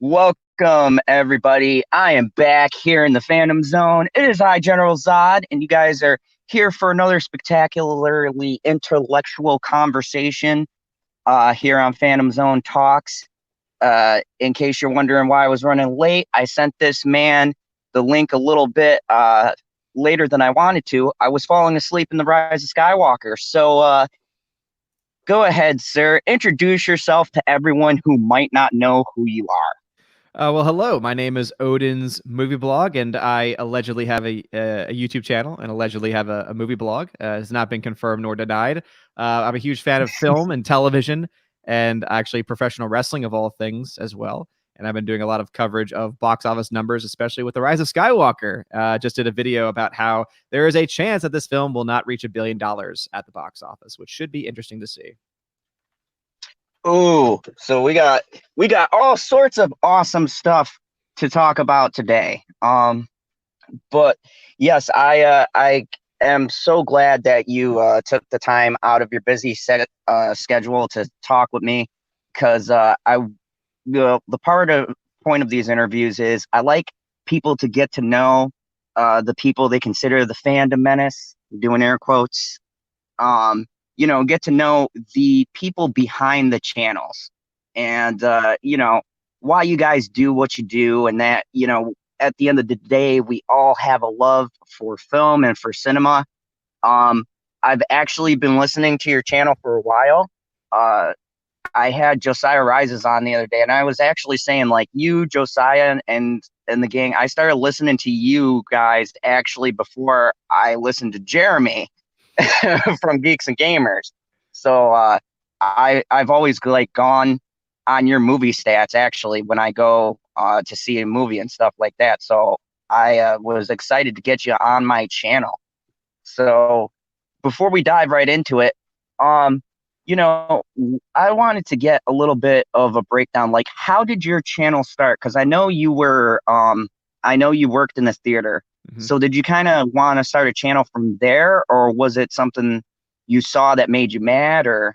Welcome, everybody. I am back here in the Fandom Zone. It is I, General Zod, and you guys are here for another spectacularly intellectual conversation here on Fandom Zone Talks. In case you're wondering why I was running late, I sent this man the link a little bit later than I wanted to. I was falling asleep in The Rise of Skywalker. So go ahead, sir. Introduce yourself to everyone who might not know who you are. Well, hello. My name is Odin's Movie Blog, and I allegedly have a YouTube channel and allegedly have a movie blog. Has not been confirmed nor denied. I'm a huge fan of film and television, and actually professional wrestling of all things as well. And I've been doing a lot of coverage of box office numbers, especially with The Rise of Skywalker. Just did a video about how there is a chance that this film will not reach $1 billion at the box office, which should be interesting to see. Ooh, so we got all sorts of awesome stuff to talk about today. But yes, I am so glad that you took the time out of your busy schedule to talk with me, because the point of these interviews is I like people to get to know the people they consider the fandom menace, doing air quotes. Get to know the people behind the channels and, why you guys do what you do. And that, at the end of the day, we all have a love for film and for cinema. I've actually been listening to your channel for a while. I had Josiah Rises on the other day, and I was actually saying, like, you, Josiah, and the gang, I started listening to you guys actually before I listened to Jeremy from Geeks and Gamers. So I've always gone on your movie stats actually when I go to see a movie and stuff like that. So I was excited to get you on my channel. So before we dive right into it, I wanted to get a little bit of a breakdown. Like, how did your channel start? Because I know you worked in the theater. Mm-hmm. So did you kind of want to start a channel from there, or was it something you saw that made you mad, or?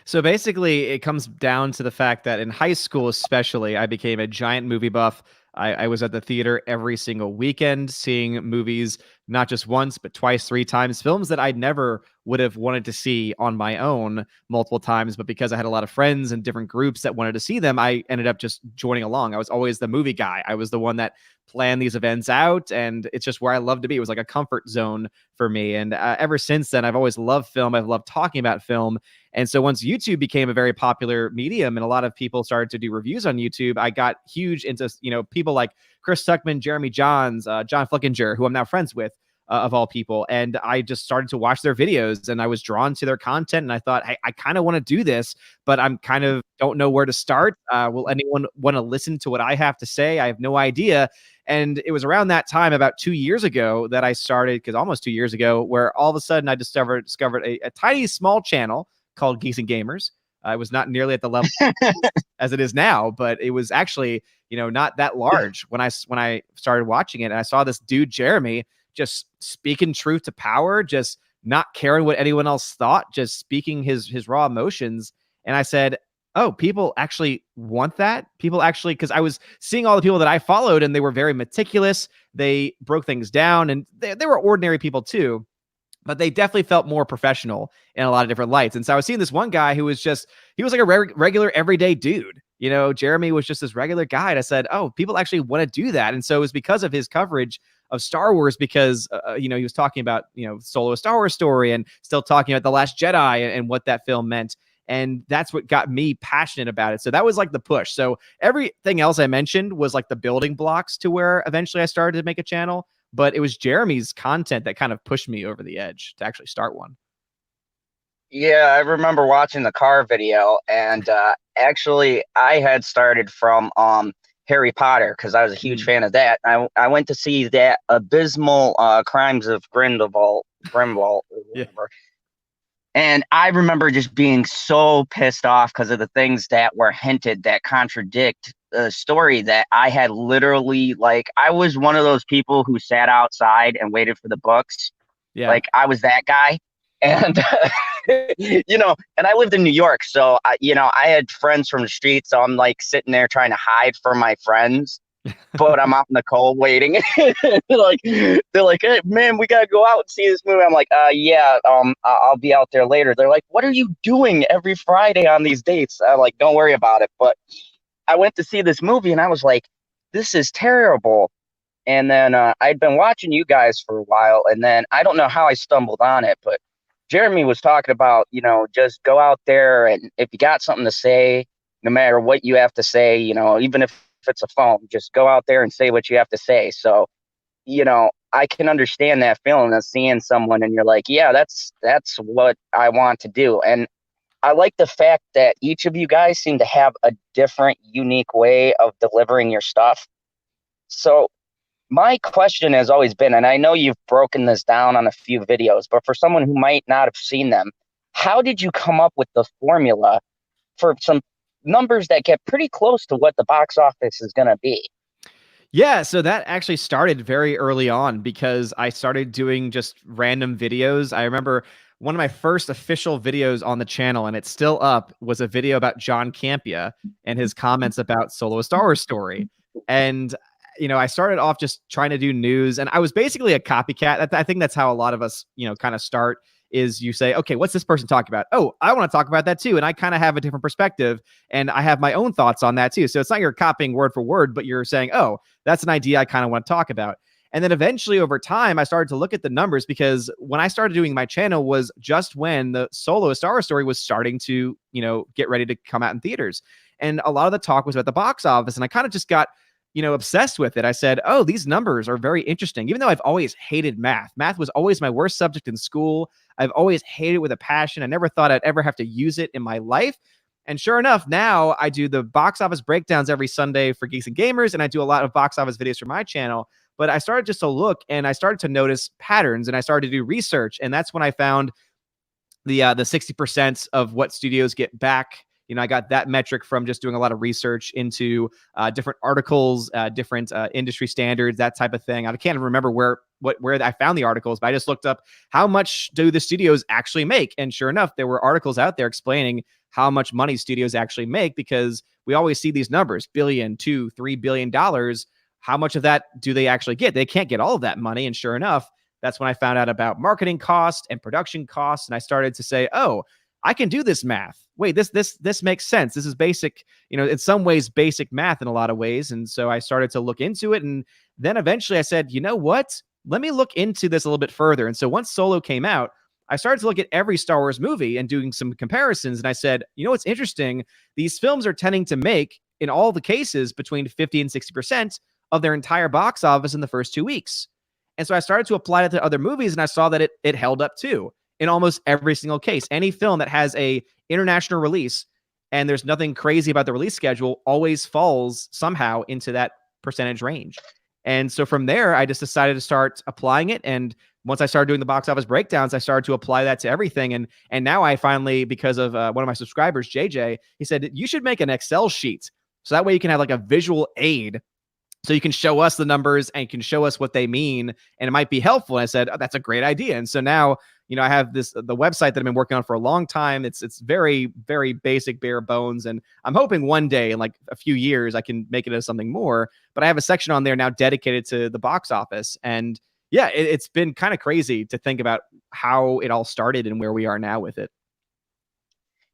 So basically, it comes down to the fact that in high school, especially, I became a giant movie buff. I was at the theater every single weekend, seeing movies, not just once, but twice, three times, films that I never would have wanted to see on my own multiple times. But because I had a lot of friends and different groups that wanted to see them, I ended up just joining along. I was always the movie guy. I was the one that planned these events out, and it's just where I love to be. It was like a comfort zone for me. And ever since then, I've always loved film. I've loved talking about film. And so once YouTube became a very popular medium and a lot of people started to do reviews on YouTube, I got huge into, people like Chris Tuckman, Jeremy Johns, John Flickinger, who I'm now friends with, of all people. And I just started to watch their videos and I was drawn to their content. And I thought, hey, I kind of want to do this, but I'm kind of don't know where to start. Will anyone want to listen to what I have to say? I have no idea. And it was around that time, about 2 years ago, that I started, because almost 2 years ago, where all of a sudden I discovered a tiny, small channel called Geeks and Gamers. It was not nearly at the level as it is now, but it was actually, not that large when I started watching it. And I saw this dude, Jeremy, just speaking truth to power, just not caring what anyone else thought, just speaking his raw emotions. And I said, oh, people actually want that? People actually, because I was seeing all the people that I followed and they were very meticulous. They broke things down, and they were ordinary people too, but they definitely felt more professional in a lot of different lights. And so I was seeing this one guy who was he was like a regular everyday dude. Jeremy was just this regular guy. And I said, oh, people actually want to do that. And so it was because of his coverage of Star Wars, because, he was talking about, Solo: A Star Wars Story, and still talking about The Last Jedi and what that film meant. And that's what got me passionate about it. So that was like the push. So everything else I mentioned was like the building blocks to where eventually I started to make a channel. But it was Jeremy's content that kind of pushed me over the edge to actually start one. Yeah, I remember watching the car video, and actually I had started from Harry Potter, because I was a huge fan of that. I went to see that abysmal Crimes of Grindelwald, or Yeah. whatever. And I remember just being so pissed off because of the things that were hinted that contradict the story that I had literally, I was one of those people who sat outside and waited for the books. Yeah. Like, I was that guy. And And I lived in New York, so I had friends from the street, so I'm like sitting there trying to hide from my friends, but I'm out in the cold waiting. they're like, hey man, we gotta go out and see this movie. I'm like, yeah, I'll be out there later. They're like, what are you doing every Friday on these dates? I'm like, don't worry about it. But I went to see this movie and I was like, this is terrible. And then I'd been watching you guys for a while, and then I don't know how I stumbled on it, but Jeremy was talking about, just go out there, and if you got something to say, no matter what you have to say, even if it's a phone, just go out there and say what you have to say. So, I can understand that feeling of seeing someone and you're like, yeah, that's what I want to do. And I like the fact that each of you guys seem to have a different, unique way of delivering your stuff. So my question has always been, and I know you've broken this down on a few videos, but for someone who might not have seen them, how did you come up with the formula for some numbers that get pretty close to what the box office is going to be? Yeah, so that actually started very early on because I started doing just random videos. I remember one of my first official videos on the channel, and it's still up, was a video about John Campea and his comments about Solo: Star Wars Story. And I started off just trying to do news, and I was basically a copycat. I think that's how a lot of us, kind of start. Is you say, okay, what's this person talking about? Oh, I want to talk about that too. And I kind of have a different perspective and I have my own thoughts on that too. So it's not you're copying word for word, but you're saying, oh, that's an idea I kind of want to talk about. And then eventually over time, I started to look at the numbers because when I started doing my channel was just when the Solo: Star Wars Story was starting to, get ready to come out in theaters. And a lot of the talk was about the box office. And I kind of just got obsessed with it. I said, oh, these numbers are very interesting. Even though I've always hated math. Math was always my worst subject in school. I've always hated it with a passion. I never thought I'd ever have to use it in my life. And sure enough, now I do the box office breakdowns every Sunday for Geeks and Gamers, and I do a lot of box office videos for my channel. But I started just to look and I started to notice patterns and I started to do research. And that's when I found the 60% of what studios get back. I got that metric from just doing a lot of research into different articles, different industry standards, that type of thing. I can't remember where I found the articles, but I just looked up how much do the studios actually make. And sure enough, there were articles out there explaining how much money studios actually make, because we always see these numbers, billion, $2-3 billion. How much of that do they actually get? They can't get all of that money. And sure enough, that's when I found out about marketing costs and production costs. And I started to say, oh, I can do this math. Wait, this makes sense. This is basic, in some ways, basic math in a lot of ways. And so I started to look into it. And then eventually I said, you know what? Let me look into this a little bit further. And so once Solo came out, I started to look at every Star Wars movie and doing some comparisons. And I said, what's interesting? These films are tending to make, in all the cases, between 50 and 60% of their entire box office in the first 2 weeks. And so I started to apply it to other movies, and I saw that it held up too. In almost every single case, any film that has a international release and there's nothing crazy about the release schedule always falls somehow into that percentage range. And so from there, I just decided to start applying it. And once I started doing the box office breakdowns, I started to apply that to everything. And now I finally, because of one of my subscribers, JJ, he said, you should make an Excel sheet. So that way you can have like a visual aid. So you can show us the numbers and you can show us what they mean, and it might be helpful. And I said, oh, that's a great idea. And so now, I have the website that I've been working on for a long time. It's very, very basic, bare bones. And I'm hoping one day in like a few years, I can make it into something more. But I have a section on there now dedicated to the box office. And yeah, it's been kind of crazy to think about how it all started and where we are now with it.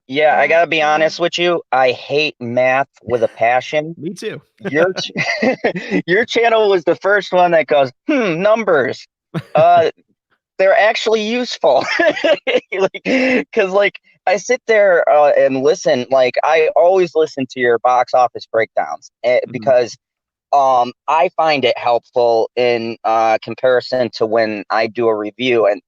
Yeah, I gotta be honest with you. I hate math with a passion. Me too. Your your channel was the first one that goes, numbers. They're actually useful. Because I sit there and listen. Like I always listen to your box office breakdowns because I find it helpful in comparison to when I do a review. And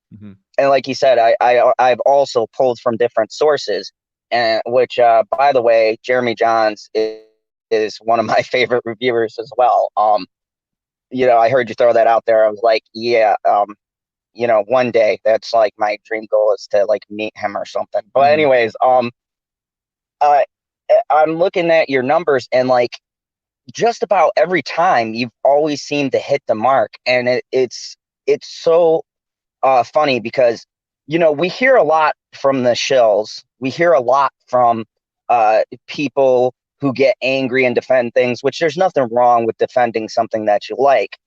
like you said, I've also pulled from different sources. And which, by the way, Jeremy Johns is one of my favorite reviewers as well. I heard you throw that out there. I was like, yeah, one day that's like my dream goal is to like meet him or something. But anyways, I'm looking at your numbers and like just about every time you've always seemed to hit the mark, and it's so funny because we hear a lot from the shills. We hear a lot from people who get angry and defend things, which there's nothing wrong with defending something that you like.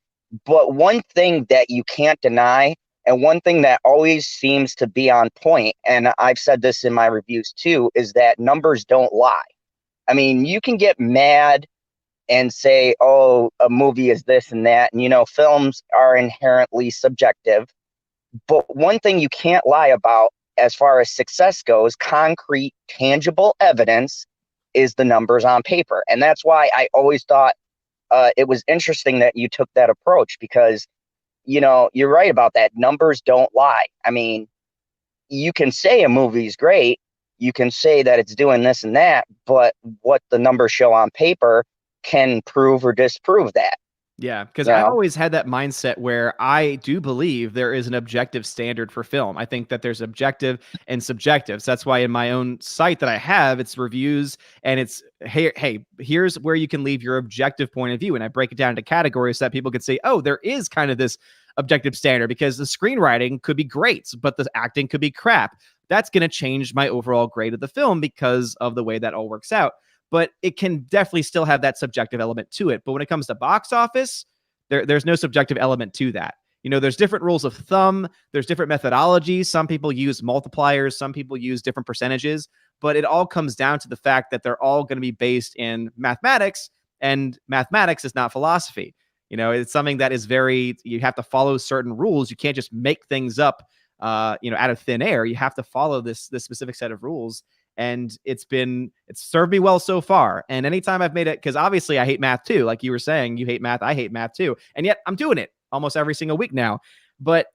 But one thing that you can't deny, and one thing that always seems to be on point, and I've said this in my reviews too, is that numbers don't lie. I mean, you can get mad and say, oh, a movie is this and that. And, films are inherently subjective. But one thing you can't lie about as far as success goes, concrete, tangible evidence, is the numbers on paper. And that's why I always thought it was interesting that you took that approach because, you're right about that. Numbers don't lie. I mean, you can say a movie's great. You can say that it's doing this and that, but what the numbers show on paper can prove or disprove that. Yeah, because I've always had that mindset where I do believe there is an objective standard for film. I think that there's objective and subjective. So that's why in my own site that I have, it's reviews and it's, hey, here's where you can leave your objective point of view. And I break it down into categories so that people could say, oh, there is kind of this objective standard because the screenwriting could be great, but the acting could be crap. That's going to change my overall grade of the film because of the way that all works out. But it can definitely still have that subjective element to it. But when it comes to box office, there's no subjective element to that. There's different rules of thumb. There's different methodologies. Some people use multipliers. Some people use different percentages. But it all comes down to the fact that they're all going to be based in mathematics, and mathematics is not philosophy. It's something that is you have to follow certain rules. You can't just make things up, out of thin air. You have to follow this specific set of rules. And it's served me well so far. And anytime I've made it, because obviously I hate math too. Like you were saying, you hate math, I hate math too. And yet I'm doing it almost every single week now. But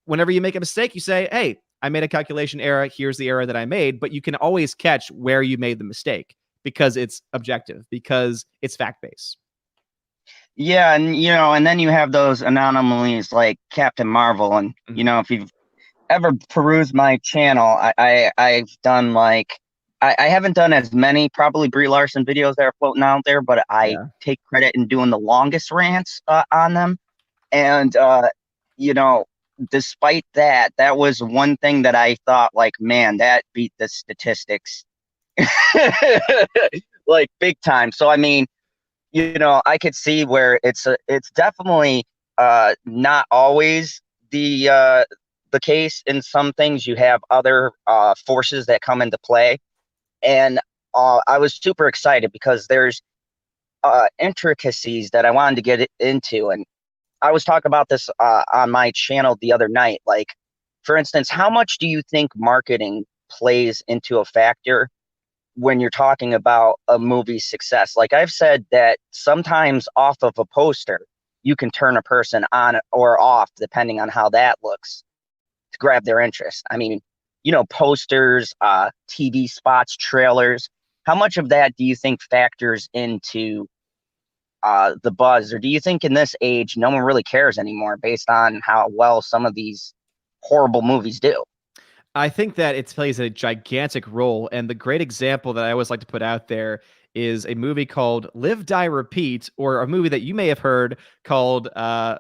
whenever you make a mistake, you say, hey, I made a calculation error. Here's the error that I made. But you can always catch where you made the mistake because it's objective, because it's fact-based. Yeah. And then you have those anomalies like Captain Marvel. And, if you've ever perused my channel, I've done I haven't done as many probably Brie Larson videos that are floating out there, but I take credit in doing the longest rants on them. And despite that was one thing that I thought man, that beat the statistics like big time. So I mean, I could see where it's definitely not always the case. In some things you have other forces that come into play, and I was super excited because there's intricacies that I wanted to get into, and I was talking about this on my channel the other night. Like, for instance, how much do you think marketing plays into a factor when you're talking about a movie's success? Like I've said that sometimes off of a poster you can turn a person on or off depending on how that looks to grab their interest. I mean, posters, TV spots, trailers. How much of that do you think factors into the buzz? Or do you think in this age, no one really cares anymore based on how well some of these horrible movies do? I think that it plays a gigantic role. And the great example that I always like to put out there is a movie called Live, Die, Repeat, or a movie that you may have heard called, oh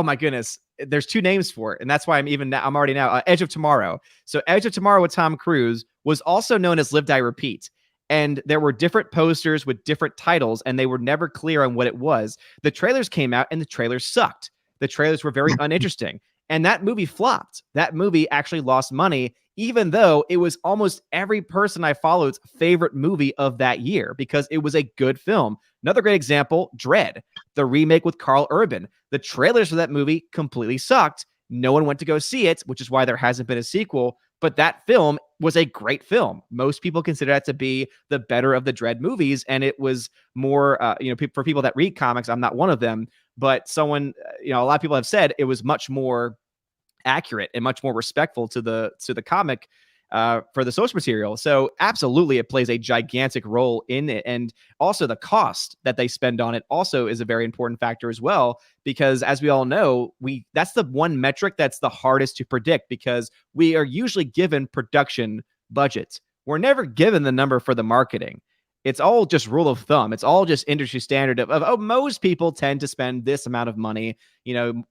my goodness, there's two names for it. And that's why I'm already now Edge of Tomorrow. So Edge of Tomorrow with Tom Cruise was also known as Live, Die, Repeat. And there were different posters with different titles, and they were never clear on what it was. The trailers came out, and the trailers sucked. The trailers were very uninteresting. And that movie flopped. That movie actually lost money, even though it was almost every person I followed's favorite movie of that year because it was a good film. Another great example, Dredd, the remake with Carl Urban. The trailers for that movie completely sucked. No one went to go see it, which is why there hasn't been a sequel. But that film was a great film. Most people consider that to be the better of the Dredd movies. And it was more, for people that read comics, I'm not one of them, but a lot of people have said it was much more accurate and much more respectful to the comic for the source material. So absolutely, it plays a gigantic role in it. And also the cost that they spend on it also is a very important factor as well, because as we all know, that's the one metric that's the hardest to predict because we are usually given production budgets. We're never given the number for the marketing. It's all just rule of thumb. It's all just industry standard of oh, most people tend to spend this amount of money,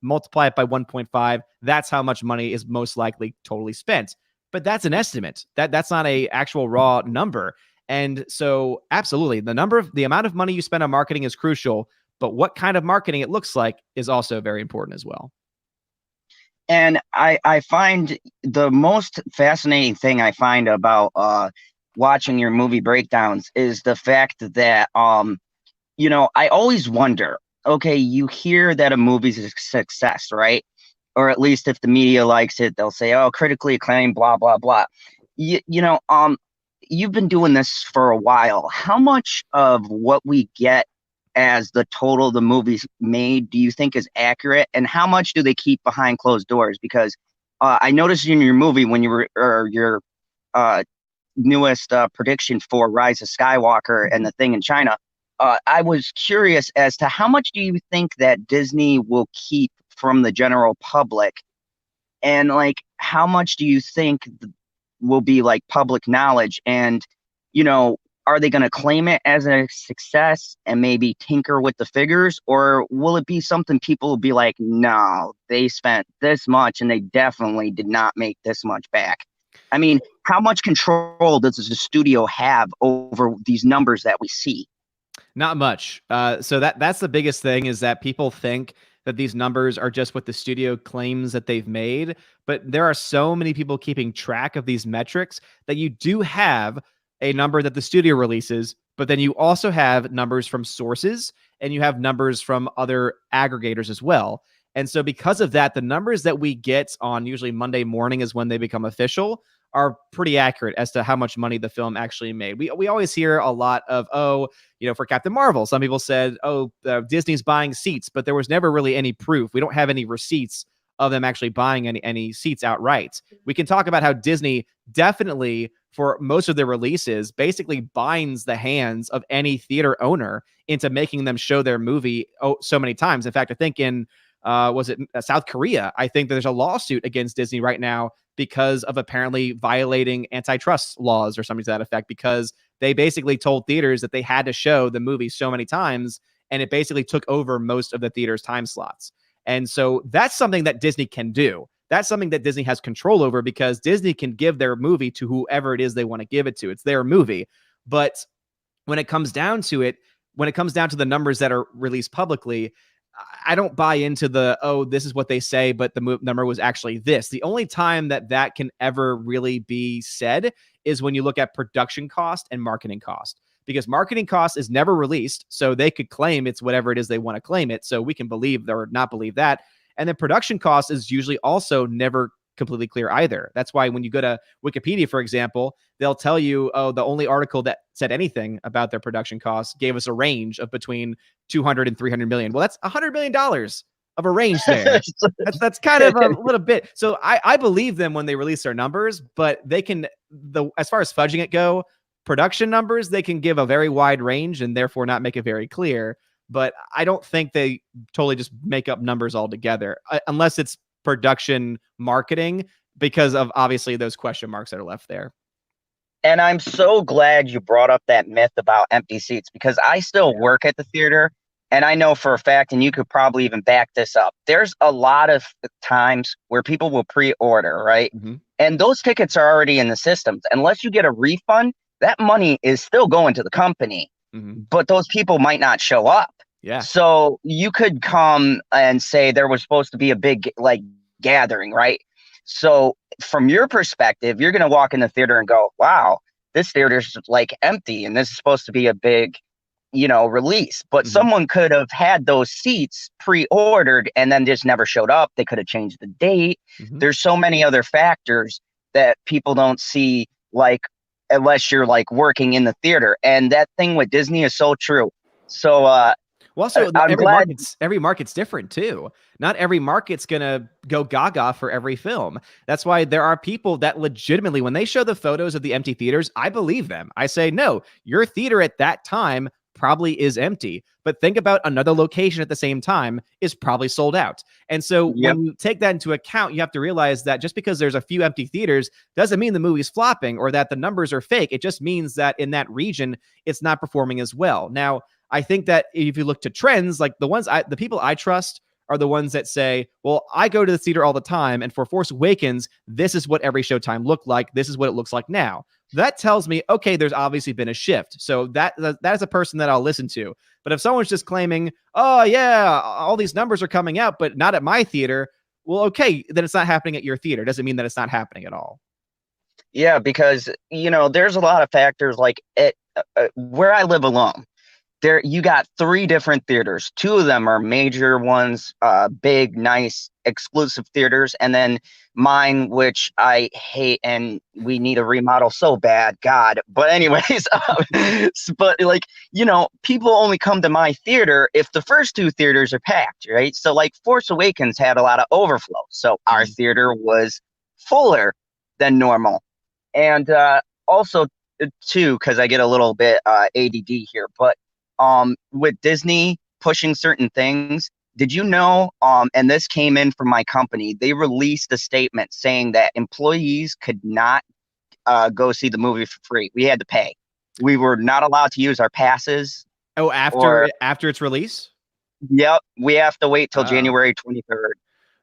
multiply it by 1.5. That's how much money is most likely totally spent. But that's an estimate. That's not a actual raw number. And so absolutely, the amount of money you spend on marketing is crucial, but what kind of marketing it looks like is also very important as well. And I find the most fascinating thing I find about watching your movie breakdowns is the fact that I always wonder, okay, you hear that a movie's a success, right? Or at least if the media likes it, they'll say, oh, critically acclaimed, blah, blah, blah. You've been doing this for a while. How much of what we get as the total the movies made do you think is accurate, and how much do they keep behind closed doors? Because I noticed in your movie when you were, or your newest prediction for Rise of Skywalker and the thing in China, I was curious as to how much do you think that Disney will keep from the general public, and like how much do you think will be like public knowledge, and are they going to claim it as a success and maybe tinker with the figures, or will it be something people will be like, no, they spent this much and they definitely did not make this much back? I mean, how much control does the studio have over these numbers that we see? Not much. So that's the biggest thing, is that people think that these numbers are just what the studio claims that they've made. But there are so many people keeping track of these metrics that you do have a number that the studio releases, but then you also have numbers from sources and you have numbers from other aggregators as well. And so because of that, the numbers that we get on usually Monday morning is when they become official, are pretty accurate as to how much money the film actually made. We always hear a lot of, for Captain Marvel, some people said, Disney's buying seats, but there was never really any proof. We don't have any receipts of them actually buying any seats outright. We can talk about how Disney definitely, for most of their releases, basically binds the hands of any theater owner into making them show their movie so many times. In fact, I think in South Korea, I think there's a lawsuit against Disney right now because of apparently violating antitrust laws or something to that effect, because they basically told theaters that they had to show the movie so many times, and it basically took over most of the theater's time slots. And so that's something that Disney can do. That's something that Disney has control over, because Disney can give their movie to whoever it is they want to give it to. It's their movie. But when it comes down to it, when it comes down to the numbers that are released publicly, I don't buy into this is what they say, but the number was actually this. The only time that can ever really be said is when you look at production cost and marketing cost, because marketing cost is never released. So they could claim it's whatever it is they want to claim it. So we can believe or not believe that. And then production cost is usually also never completely clear either. That's why when you go to Wikipedia, for example, they'll tell you, the only article that said anything about their production costs gave us a range of between 200 and 300 million. Well, that's $100 million of a range there. that's kind of a little bit. So I believe them when they release their numbers, but they can, as far as fudging it go, production numbers, they can give a very wide range and therefore not make it very clear. But I don't think they totally just make up numbers altogether, unless it's production marketing, because of obviously those question marks that are left there. And I'm so glad you brought up that myth about empty seats, because I still work at the theater, and I know for a fact, and you could probably even back this up, there's a lot of times where people will pre-order, right? Mm-hmm. And those tickets are already in the systems. Unless you get a refund, that money is still going to the company, mm-hmm. but those people might not show up. Yeah. So you could come and say there was supposed to be a big gathering, right? So from your perspective, you're going to walk in the theater and go, wow, this theater's empty, and this is supposed to be a big, release. But mm-hmm. someone could have had those seats pre-ordered and then just never showed up. They could have changed the date. Mm-hmm. There's so many other factors that people don't see, unless you're working in the theater. And that thing with Disney is so true. So, well, also, every market's different too. Not every market's going to go gaga for every film. That's why there are people that legitimately, when they show the photos of the empty theaters, I believe them. I say, no, your theater at that time probably is empty. But think about another location at the same time is probably sold out. And so Yep. when you take that into account, you have to realize that just because there's a few empty theaters doesn't mean the movie's flopping or that the numbers are fake. It just means that in that region, it's not performing as well. Now, I think that if you look to trends, like the people I trust are the ones that say, well, I go to the theater all the time, and for Force Awakens, this is what every showtime looked like. This is what it looks like now. That tells me, okay, there's obviously been a shift. So that is a person that I'll listen to. But if someone's just claiming, oh yeah, all these numbers are coming out, but not at my theater, well, okay, then it's not happening at your theater. Doesn't mean that it's not happening at all. Yeah, because there's a lot of factors like where I live alone. There you got 3 different theaters. 2 of them are major ones, big, nice, exclusive theaters, and then mine, which I hate, and we need a remodel so bad, God. But anyways, but like people only come to my theater if the first 2 theaters are packed, right? So like Force Awakens had a lot of overflow, so our theater was fuller than normal, and also too, because I get a little bit ADD here, but with Disney pushing certain things, did you know, and this came in from my company, they released a statement saying that employees could not go see the movie for free. We had to pay. We were not allowed to use our passes. Oh, after its release? Yep. We have to wait till Oh. January 23rd.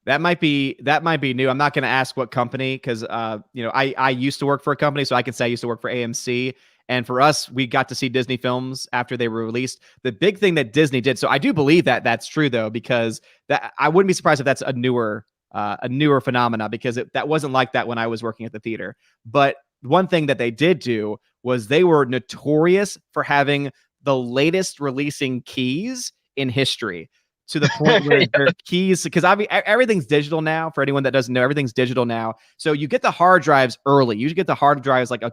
That might be new. I'm not going to ask what company because I used to work for a company, so I can say I used to work for AMC. And for us, we got to see Disney films after they were released. The big thing that Disney did, so I do believe that that's true though, because that I wouldn't be surprised if that's a newer phenomena, because that wasn't like that when I was working at the theater. But one thing that they did do was they were notorious for having the latest releasing keys in history, to the point where their keys, because everything's digital now. For anyone that doesn't know, everything's digital now. So you get the hard drives early. You get the hard drives like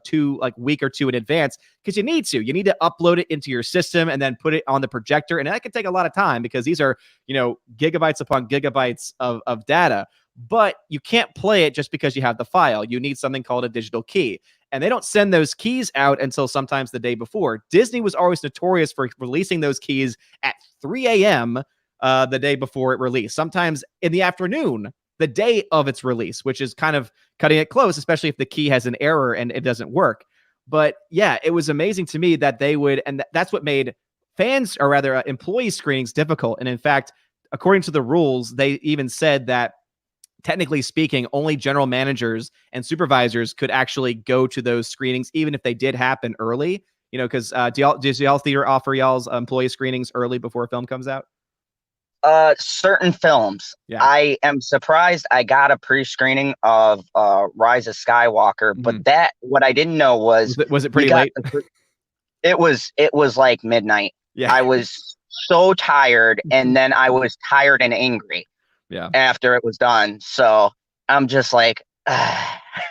week or two in advance, because you need to upload it into your system and then put it on the projector. And that can take a lot of time because these are, gigabytes upon gigabytes of data. But you can't play it just because you have the file. You need something called a digital key. And they don't send those keys out until sometimes the day before. Disney was always notorious for releasing those keys at 3 a.m. The day before it released, sometimes in the afternoon, the day of its release, which is kind of cutting it close, especially if the key has an error and it doesn't work. But yeah, it was amazing to me that they would, and that's what made fans, or rather employee screenings, difficult. And in fact, according to the rules, they even said that technically speaking, only general managers and supervisors could actually go to those screenings, even if they did happen early. Because does y'all theater offer y'all's employee screenings early before a film comes out? Certain films. Yeah. I am surprised I got a pre-screening of Rise of Skywalker, but that what I didn't know was it pretty late? It was like midnight. Yeah. I was so tired, and then I was tired and angry. Yeah. After it was done. So I'm just like,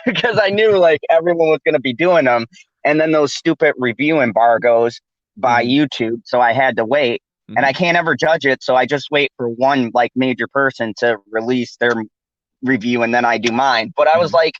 because I knew like everyone was going to be doing them, and then those stupid review embargoes by YouTube, so I had to wait. And I can't ever judge it, so I just wait for one like major person to release their review, and then I do mine. But I was like,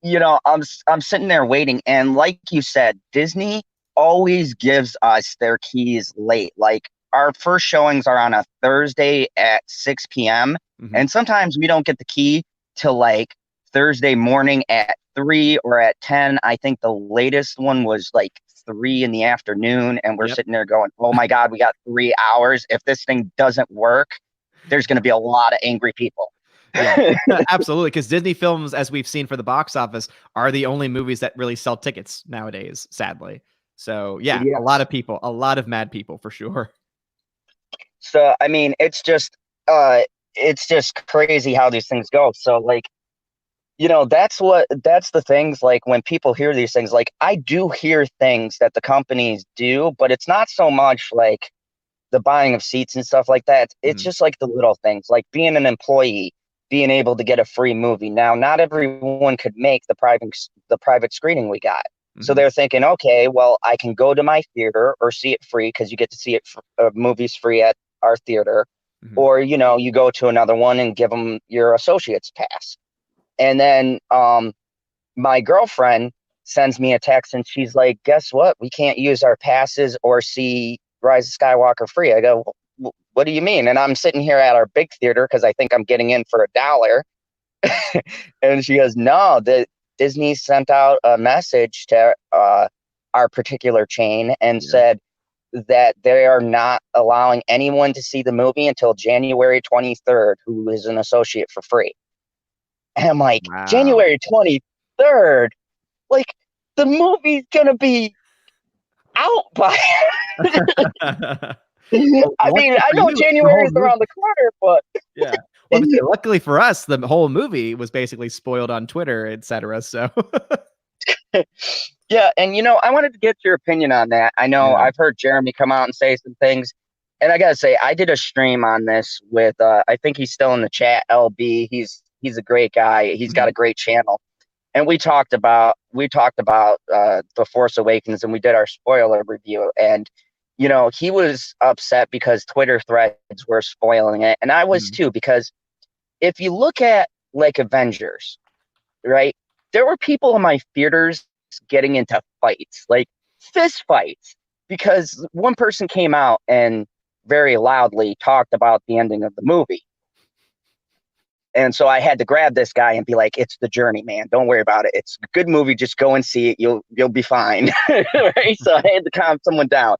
I'm sitting there waiting, and like you said, Disney always gives us their keys late. Like our first showings are on a Thursday at 6 p.m. And sometimes we don't get the key till like Thursday morning at 3 or at 10. I think the latest one was like 3 in the afternoon, and we're sitting there going, oh my God, we got 3 hours. If this thing doesn't work, there's going to be a lot of angry people. Yeah, absolutely. Because Disney films, as we've seen for the box office, are the only movies that really sell tickets nowadays, sadly. So yeah, a lot of mad people for sure. So, I mean, it's just crazy how these things go. So like, that's the things, like when people hear these things, like I do hear things that the companies do, but it's not so much like the buying of seats and stuff like that. It's just like the little things, like being an employee, being able to get a free movie. Now, not everyone could make the private screening we got. So they're thinking, okay, well, I can go to my theater or see it free, because you get to see it movies free at our theater, or you go to another one and give them your associate's pass. And then my girlfriend sends me a text and she's like, guess what? We can't use our passes or see Rise of Skywalker free. I go, what do you mean? And I'm sitting here at our big theater because I think I'm getting in for $1. And she goes, no, the Disney sent out a message to our particular chain and said that they are not allowing anyone to see the movie until January 23rd who is an associate for free. And I'm like, Wow. January 23rd? Like, the movie's going to be out by... I mean, I know January is around the corner, but... Yeah. Well, luckily for us, the whole movie was basically spoiled on Twitter, etc. So... Yeah, and I wanted to get your opinion on that. I know I've heard Jeremy come out and say some things, and I gotta say, I did a stream on this with I think he's still in the chat, LB. He's a great guy. He's got a great channel, and we talked about The Force Awakens, and we did our spoiler review. And he was upset because Twitter threads were spoiling it, and I was too, because if you look at like Avengers, right? There were people in my theaters getting into fights, like fist fights, because one person came out and very loudly talked about the ending of the movie. And so I had to grab this guy and be like, it's the journey, man. Don't worry about it. It's a good movie. Just go and see it. You'll be fine. Right? So I had to calm someone down.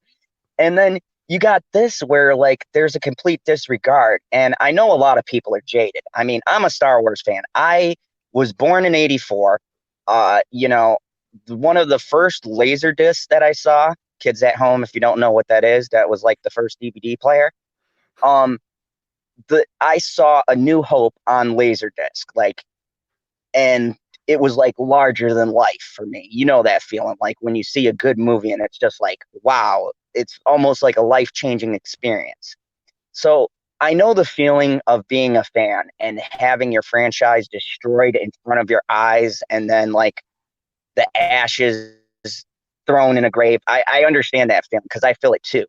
And then you got this where like there's a complete disregard. And I know a lot of people are jaded. I mean, I'm a Star Wars fan. I was born in 84. One of the first laser discs that I saw, kids at home, if you don't know what that is, that was like the first DVD player. I saw A New Hope on Laserdisc, and it was like larger than life for me. You know that feeling, like when you see a good movie and it's just like, wow, it's almost like a life-changing experience. So I know the feeling of being a fan and having your franchise destroyed in front of your eyes, and then like the ashes thrown in a grave. I understand that feeling because I feel it too.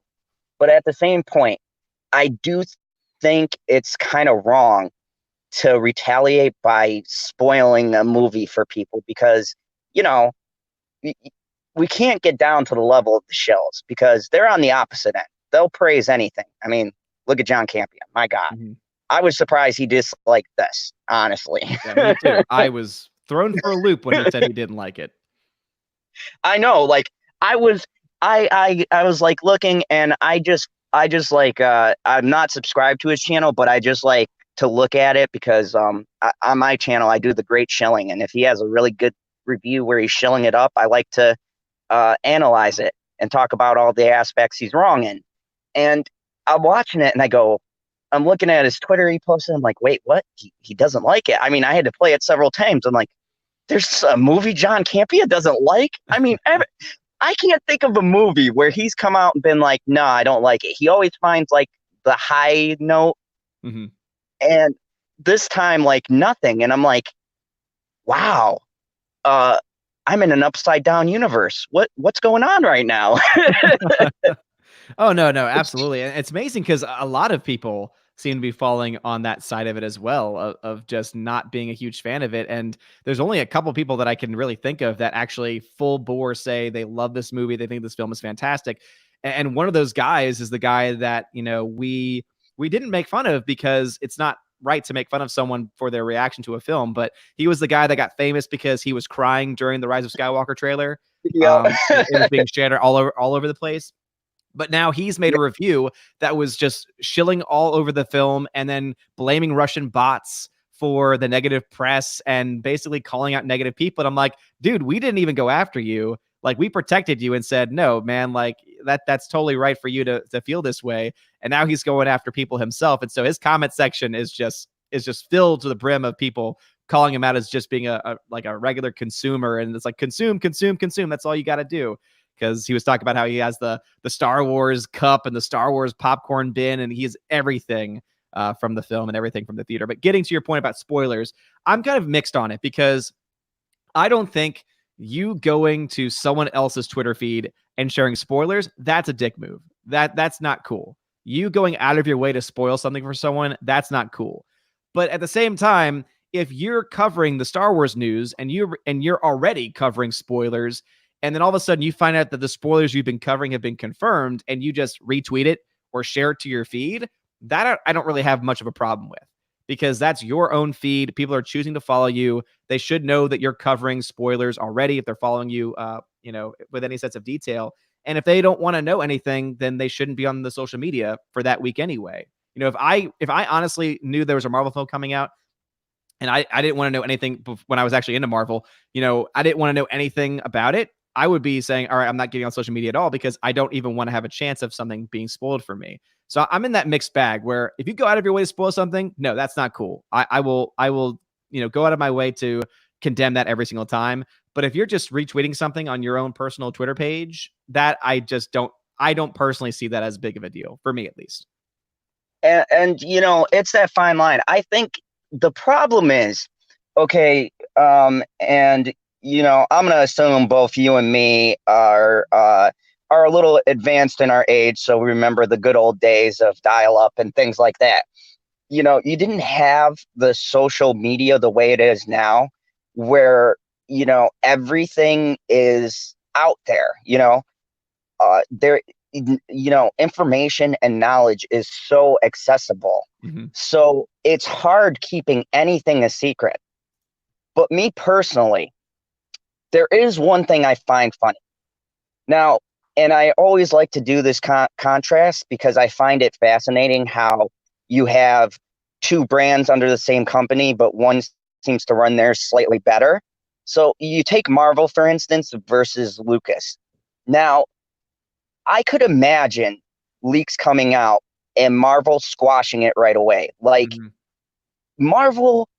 But at the same point, I do think it's kind of wrong to retaliate by spoiling a movie for people, because we can't get down to the level of the shells, because they're on the opposite end. They'll praise anything. I mean, look at John Campion. My God. I was surprised he disliked this, honestly. Yeah, me too. I was thrown for a loop when he said he didn't like it. I know, like I was like looking, and I just like I'm not subscribed to his channel, but I just like to look at it because on my channel I do the great shilling, and if he has a really good review where he's shilling it up, I like to analyze it and talk about all the aspects he's wrong in. And I'm watching it and I'm looking at his Twitter he posted. I'm like, wait, what? He doesn't like it. I mean, I had to play it several times. I'm like, there's a movie John Campion doesn't like? I mean, I can't think of a movie where he's come out and been like, no, I don't like it. He always finds like the high note. And this time, like nothing. And I'm like, wow, I'm in an upside down universe. What's going on right now? Oh, no, absolutely. And it's amazing because a lot of people seem to be falling on that side of it as well, of just not being a huge fan of it. And there's only a couple people that I can really think of that actually full bore say they love this movie. They think this film is fantastic. And one of those guys is the guy that, we didn't make fun of, because it's not right to make fun of someone for their reaction to a film. But he was the guy that got famous because he was crying during the Rise of Skywalker trailer. It was being shared all over the place. But now he's made a review that was just shilling all over the film and then blaming Russian bots for the negative press and basically calling out negative people. And I'm like, dude, we didn't even go after you. Like, we protected you and said, no, man, like that's totally right for you to feel this way. And now he's going after people himself. And so his comment section is just filled to the brim of people calling him out as just being a regular consumer. And it's like, consume. That's all you got to do. Because he was talking about how he has the Star Wars cup and the Star Wars popcorn bin, and he has everything from the film and everything from the theater. But getting to your point about spoilers, I'm kind of mixed on it, because I don't think you going to someone else's Twitter feed and sharing spoilers, that's a dick move. That's not cool. You going out of your way to spoil something for someone, that's not cool. But at the same time, if you're covering the Star Wars news and you're already covering spoilers, and then all of a sudden you find out that the spoilers you've been covering have been confirmed, and you just retweet it or share it to your feed, that I don't really have much of a problem with, because that's your own feed. People are choosing to follow you. They should know that you're covering spoilers already if they're following you, with any sense of detail. And if they don't want to know anything, then they shouldn't be on the social media for that week anyway. If I honestly knew there was a Marvel film coming out, and I didn't want to know anything when I was actually into Marvel, I didn't want to know anything about it, I would be saying, all right, I'm not getting on social media at all, because I don't even want to have a chance of something being spoiled for me. So I'm in that mixed bag where if you go out of your way to spoil something, no, that's not cool. I will, go out of my way to condemn that every single time. But if you're just retweeting something on your own personal Twitter page, that I don't personally see that as big of a deal, for me at least. And it's that fine line. I think the problem is, okay, and I'm gonna assume both you and me are a little advanced in our age, so we remember the good old days of dial-up and things like that. You didn't have the social media the way it is now, where everything is out there. Information and knowledge is so accessible. Mm-hmm. So it's hard keeping anything a secret. But me personally, there is one thing I find funny. Now, and I always like to do this contrast, because I find it fascinating how you have two brands under the same company, but one seems to run theirs slightly better. So you take Marvel, for instance, versus Lucas. Now, I could imagine leaks coming out and Marvel squashing it right away. Like, Mm-hmm. Marvel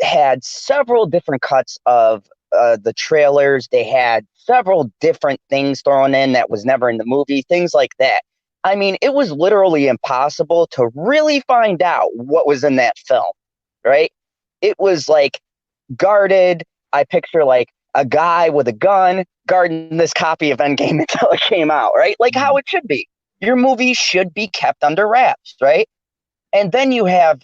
had several different cuts of the trailers. They had several different things thrown in that was never in the movie, things like that. I mean, it was literally impossible to really find out what was in that film, right? It was like guarded. I picture like a guy with a gun guarding this copy of Endgame until it came out, right? Like how it should be. Your movie should be kept under wraps, right? And then you have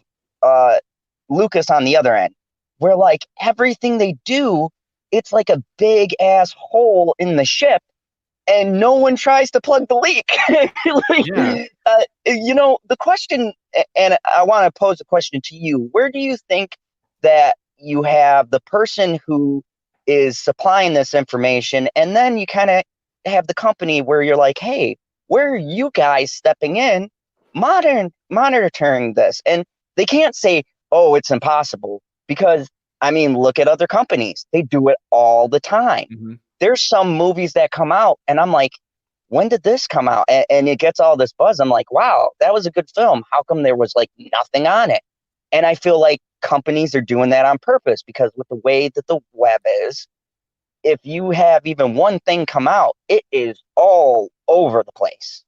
Lucas on the other end, where like everything they do, it's like a big ass hole in the ship, and no one tries to plug the leak. The question, and I want to pose a question to you: where do you think that you have the person who is supplying this information, and then you kind of have the company where you're like, hey, where are you guys stepping in, monitoring this? And they can't say, oh, it's impossible, because I mean, look at other companies. They do it all the time. Mm-hmm. There's some movies that come out and I'm like, when did this come out? And it gets all this buzz. I'm like, wow, that was a good film. How come there was like nothing on it? And I feel like companies are doing that on purpose, because with the way that the web is, if you have even one thing come out, it is all over the place.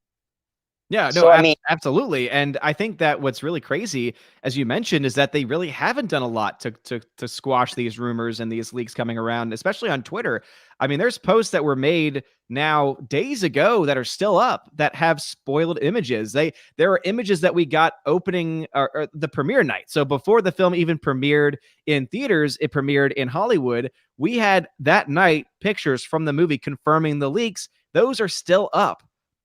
Yeah, no, So, I mean, absolutely. And I think that what's really crazy, as you mentioned, is that they really haven't done a lot to squash these rumors and these leaks coming around, especially on Twitter. I mean, there's posts that were made now days ago that are still up that have spoiled images. There are images that we got opening or the premiere night. So before the film even premiered in theaters, it premiered in Hollywood. We had that night pictures from the movie confirming the leaks. Those are still up.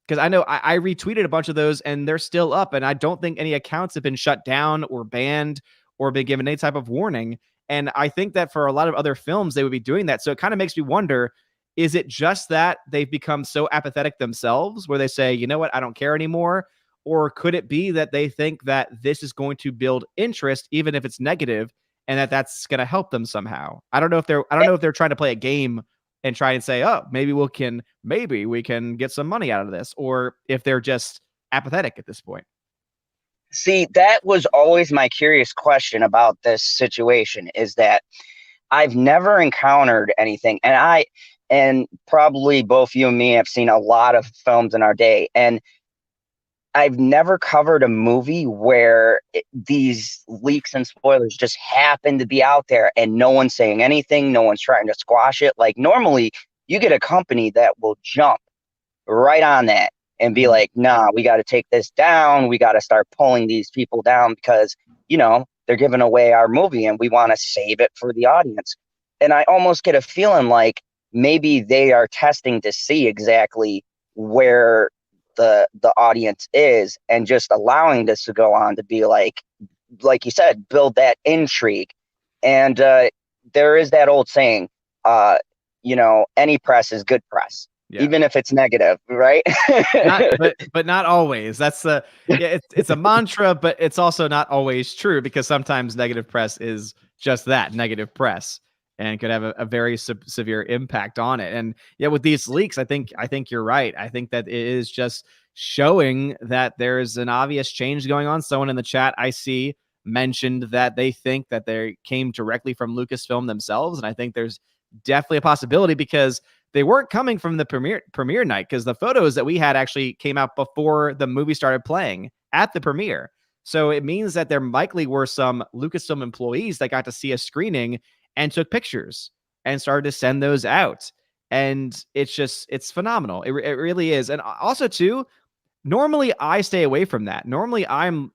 Because I know I retweeted a bunch of those and they're still up. And I don't think any accounts have been shut down or banned or been given any type of warning. And I think that for a lot of other films, they would be doing that. So it kind of makes me wonder, is it just that they've become so apathetic themselves where they say, you know what, I don't care anymore? Or could it be that they think that this is going to build interest, even if it's negative, and that's going to help them somehow? I don't know if they're trying to play a game and try and say, oh, maybe we can get some money out of this, or if they're just apathetic at this point. See, that was always my curious question about this situation, is that I've never encountered anything, and probably both you and me have seen a lot of films in our day, and I've never covered a movie where these leaks and spoilers just happen to be out there and no one's saying anything, no one's trying to squash it. Like, normally you get a company that will jump right on that and be like, nah, we got to take this down. We got to start pulling these people down, because, they're giving away our movie and we want to save it for the audience. And I almost get a feeling like maybe they are testing to see exactly where the audience is, and just allowing this to go on to be like you said, build that intrigue. And there is that old saying, any press is good press. Yeah. Even if it's negative, right? but not always. That's it's a mantra, but it's also not always true, because sometimes negative press is just that, negative press, and could have a very severe impact on it. And yeah, with these leaks, I think you're right. I think that it is just showing that there's an obvious change going on. Someone in the chat I see mentioned that they think that they came directly from Lucasfilm themselves, and I think there's definitely a possibility, because they weren't coming from the premiere night, because the photos that we had actually came out before the movie started playing at the premiere. So it means that there likely were some Lucasfilm employees that got to see a screening and took pictures and started to send those out. And it's phenomenal. It really is. And also too, normally I stay away from that. Normally I'm,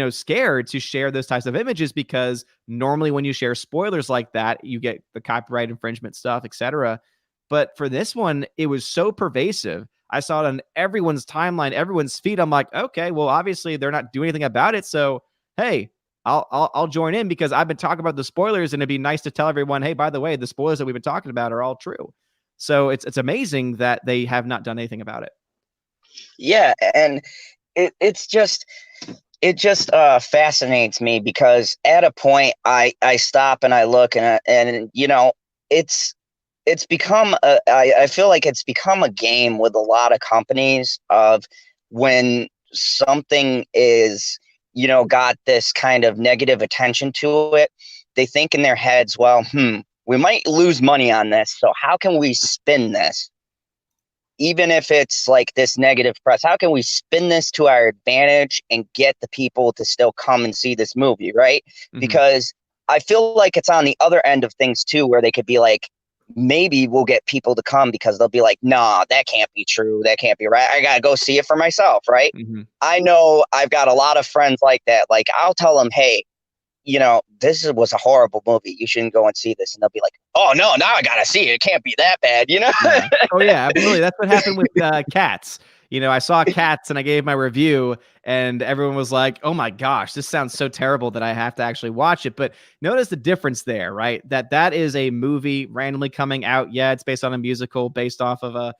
scared to share those types of images, because normally when you share spoilers like that, you get the copyright infringement stuff, etc. But for this one, it was so pervasive. I saw it on everyone's timeline, everyone's feed. I'm like, okay, well, obviously they're not doing anything about it. So, hey, I'll join in, because I've been talking about the spoilers, and it'd be nice to tell everyone, hey, by the way, the spoilers that we've been talking about are all true. So it's amazing that they have not done anything about it. Yeah, and it just fascinates me, because at a point I stop and I look, and it's become I feel like it's become a game with a lot of companies of, when something is, got this kind of negative attention to it, they think in their heads, well, we might lose money on this, so how can we spin this? Even if it's like this negative press, how can we spin this to our advantage and get the people to still come and see this movie, right? Mm-hmm. Because I feel like it's on the other end of things too, where they could be like, maybe we'll get people to come because they'll be like, nah, that can't be true. That can't be right. I got to go see it for myself, right? Mm-hmm. I know I've got a lot of friends like that. Like, I'll tell them, hey, this was a horrible movie. You shouldn't go and see this. And they'll be like, oh, no, now I got to see it. It can't be that bad, Yeah. Oh, yeah, absolutely. That's what happened with Cats. I saw Cats and I gave my review, and everyone was like, oh, my gosh, this sounds so terrible that I have to actually watch it. But notice the difference there, right? That is a movie randomly coming out. Yeah, it's based on a musical based off of a,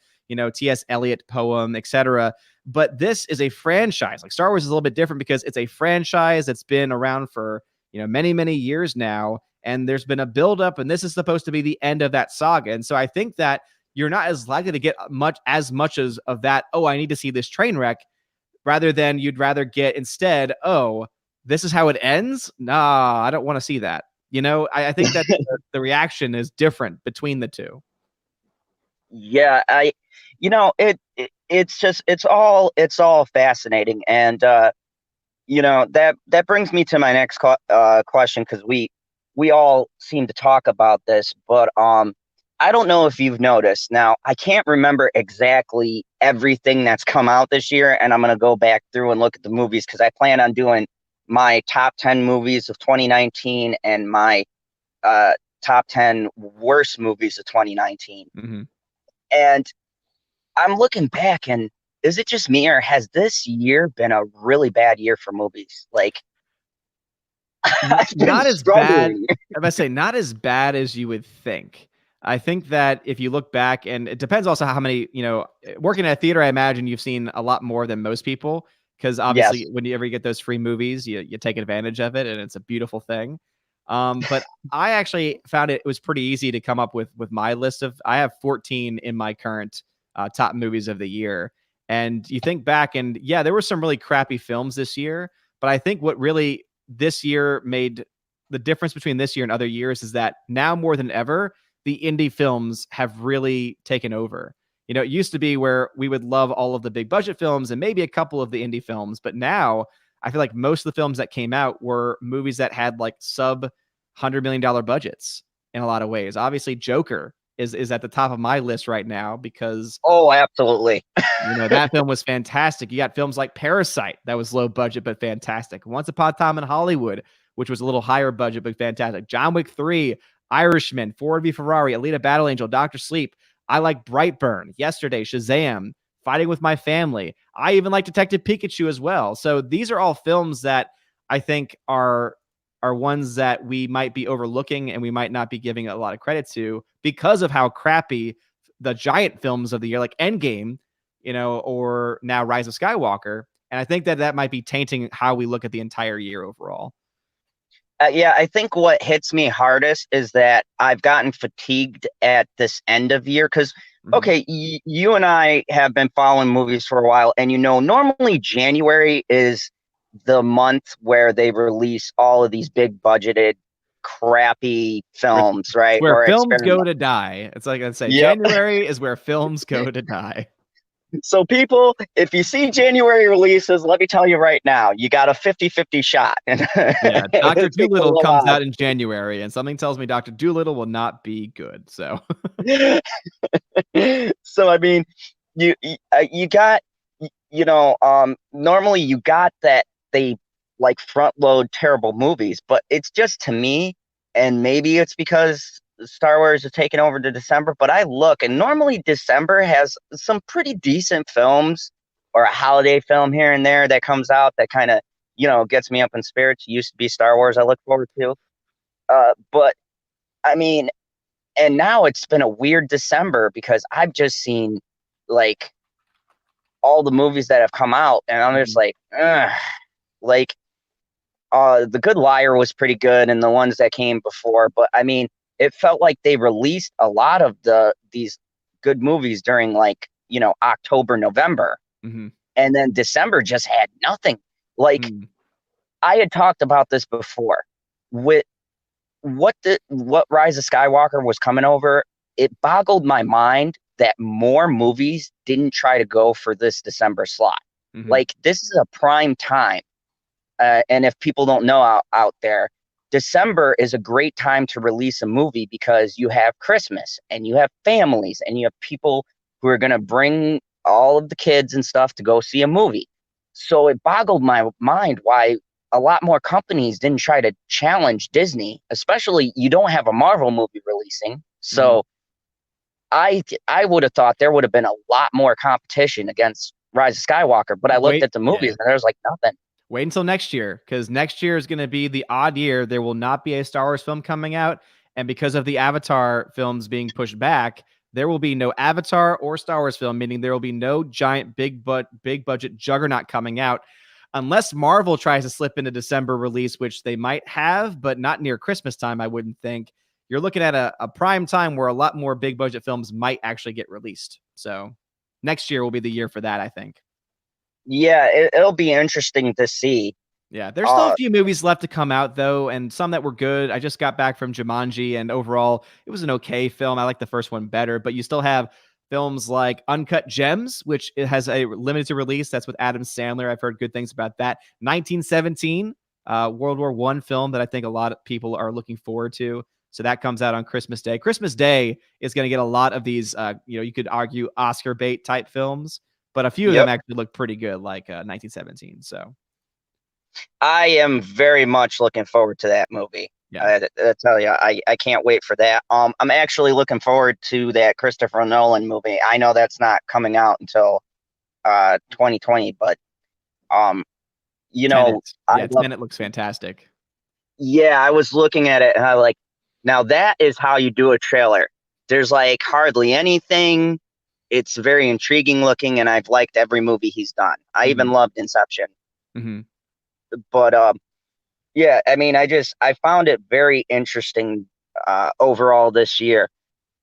T.S. Eliot poem, etc. But this is a franchise. Like, Star Wars is a little bit different, because it's a franchise that's been around for many, many years now, and there's been a buildup, and this is supposed to be the end of that saga. And so I think that you're not as likely to get as much of that, oh, I need to see this train wreck, rather than you'd rather get instead, oh, this is how it ends? Nah, I don't want to see that. I think that the reaction is different between the two. Yeah, it's all fascinating. And that brings me to my next question, because we all seem to talk about this, but I don't know if you've noticed. Now, I can't remember exactly everything that's come out this year, and I'm going to go back through and look at the movies, because I plan on doing my top 10 movies of 2019 and my top 10 worst movies of 2019. Mm-hmm. And I'm looking back, and is it just me, or has this year been a really bad year for movies? Like, not as bad. I must say, not as bad as you would think. I think that if you look back, and it depends also how many, working at a theater, I imagine you've seen a lot more than most people, because obviously yes, whenever you get those free movies, you take advantage of it, and it's a beautiful thing. But I actually found it was pretty easy to come up with my list I have 14 in my current top movies of the year. And you think back, and yeah, there were some really crappy films this year, but I think what really this year made the difference between this year and other years is that now more than ever, the indie films have really taken over. It used to be where we would love all of the big budget films and maybe a couple of the indie films, but now I feel like most of the films that came out were movies that had like sub $100 million budgets in a lot of ways. Obviously, Joker is at the top of my list right now, because absolutely. That film was fantastic. You got films like Parasite that was low budget but fantastic. Once Upon a Time in Hollywood which was a little higher budget, but fantastic. John Wick 3, Irishman, Ford v Ferrari, Alita Battle Angel, Doctor Sleep. I like Brightburn, Yesterday, Shazam, Fighting with My Family. I even like Detective Pikachu as well. So these are all films that I think are ones that we might be overlooking and we might not be giving a lot of credit to because of how crappy the giant films of the year, like Endgame, or now Rise of Skywalker. And I think that might be tainting how we look at the entire year overall. Yeah, I think what hits me hardest is that I've gotten fatigued at this end of year because, okay, you and I have been following movies for a while, and normally January is the month where they release all of these big budgeted, crappy films, right? Where or films go to die. It's like I say, Yep. January is where films go to die. So people, if you see January releases, let me tell you right now, you got a 50-50 shot. Yeah, Dr. Dolittle comes out in January, and something tells me Dr. Dolittle will not be good. So, so I mean, you got, normally you got that they like front load terrible movies, but it's just to me, and maybe it's because Star Wars is taking over to December, but I look, and normally December has some pretty decent films or a holiday film here and there that comes out that kind of, gets me up in spirits. It used to be Star Wars I look forward to. But I mean, and now it's been a weird December because I've just seen like all the movies that have come out, and I'm just like, ugh. Like, The Good Liar was pretty good, and the ones that came before, but I mean, it felt like they released a lot of these good movies during October, November, and then December just had nothing. Like, I had talked about this before with what Rise of Skywalker was coming over. It boggled my mind that more movies didn't try to go for this December slot. Like, this is a prime time. And if people don't know out there, December is a great time to release a movie because you have Christmas and you have families and you have people who are going to bring all of the kids and stuff to go see a movie. So it boggled my mind why a lot more companies didn't try to challenge Disney, especially you don't have a Marvel movie releasing. So I would have thought there would have been a lot more competition against Rise of Skywalker, but I looked at the movies and there was like nothing. Wait until next year, because next year is going to be the odd year. There will not be a Star Wars film coming out. And because of the Avatar films being pushed back, there will be no Avatar or Star Wars film, meaning there will be no giant, big budget juggernaut coming out. Unless Marvel tries to slip into December release, which they might have, but not near Christmas time, I wouldn't think. You're looking at a prime time where a lot more big budget films might actually get released. So next year will be the year for that, I think. Yeah, it'll be interesting to see. Yeah, there's still a few movies left to come out, though, and some that were good. I just got back from Jumanji, and overall, it was an okay film. I like the first one better, but you still have films like Uncut Gems, which it has a limited release. That's with Adam Sandler. I've heard good things about that. 1917, World War I film that I think a lot of people are looking forward to. So that comes out on Christmas Day. Christmas Day is going to get a lot of these, you could argue Oscar bait type films. But a few of them actually look pretty good, like 1917. So I am very much looking forward to that movie. Yeah. I tell you, I can't wait for that. I'm actually looking forward to that Christopher Nolan movie. I know that's not coming out until 2020, but Tenet. Tenet looks fantastic. Yeah, I was looking at it and I like, now that is how you do a trailer. There's like hardly anything. It's very intriguing looking, and I've liked every movie he's done. I even loved Inception. But yeah, I mean, I found it very interesting overall this year.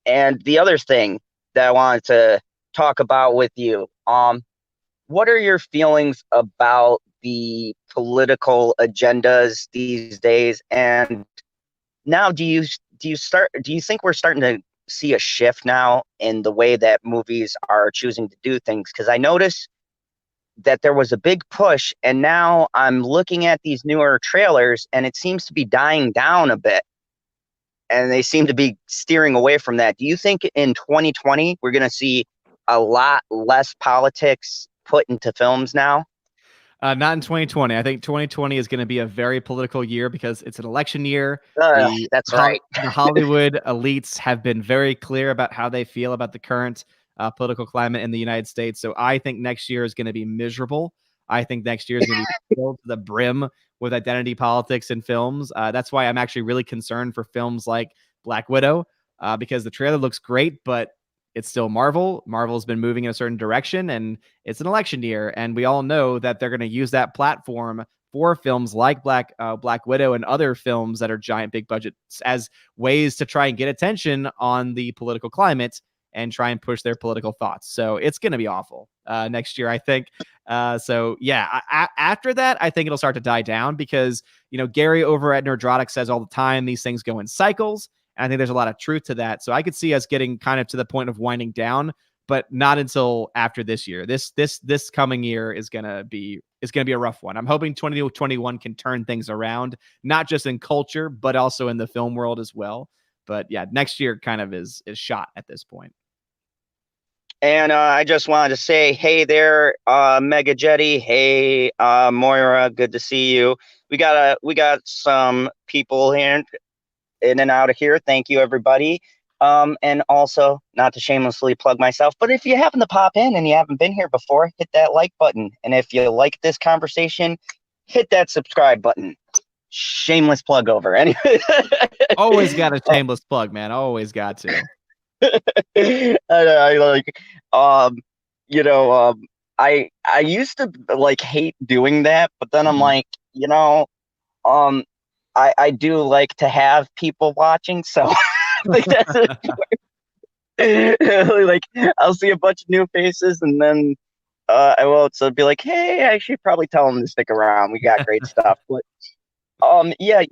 And the other thing that I wanted to talk about with you, what are your feelings about the political agendas these days? And now, do you think we're starting to see a shift now in the way that movies are choosing to do things? Because I noticed that there was a big push, and now I'm looking at these newer trailers and it seems to be dying down a bit, and they seem to be steering away from that. Do you think in 2020 we're going to see a lot less politics put into films now? Not in 2020. I think 2020 is going to be a very political year because it's an election year. The That's right. the Hollywood elites have been very clear about how they feel about the current political climate in the United States. So I think next year is going to be miserable. I think next year is going to be filled to the brim with identity politics in films. That's why I'm actually really concerned for films like Black Widow, because the trailer looks great, but it's still Marvel. Marvel's been moving in a certain direction, and it's an election year, and we all know that they're going to use that platform for films like Black Widow and other films that are giant big budgets as ways to try and get attention on the political climate and try and push their political thoughts. So it's going to be awful next year, I think. So yeah, after that, I think it'll start to die down because, you know, Gary over at Nerdrotic says all the time, these things go in cycles. And I think there's a lot of truth to that. So I could see us getting kind of to the point of winding down, but not until after this year. This coming year is gonna be a rough one. I'm hoping 2021 can turn things around, not just in culture, but also in the film world as well. But yeah, next year kind of is shot at this point. And I just wanted to say, hey there, Mega Jeti. Hey, Moira, good to see you. We got some people here in and out of here. Thank you, everybody. And also, not to shamelessly plug myself, but if you happen to pop in and you haven't been here before, hit that like button. And if you like this conversation, hit that subscribe button. Shameless plug over. Anyway, always got a shameless plug, man. Always got to. I like, I used to like hate doing that, but then I'm like, I do like to have people watching, so like that's like I'll see a bunch of new faces, and then I will also be like, hey, I should probably tell them to stick around. We got great stuff, but yeah,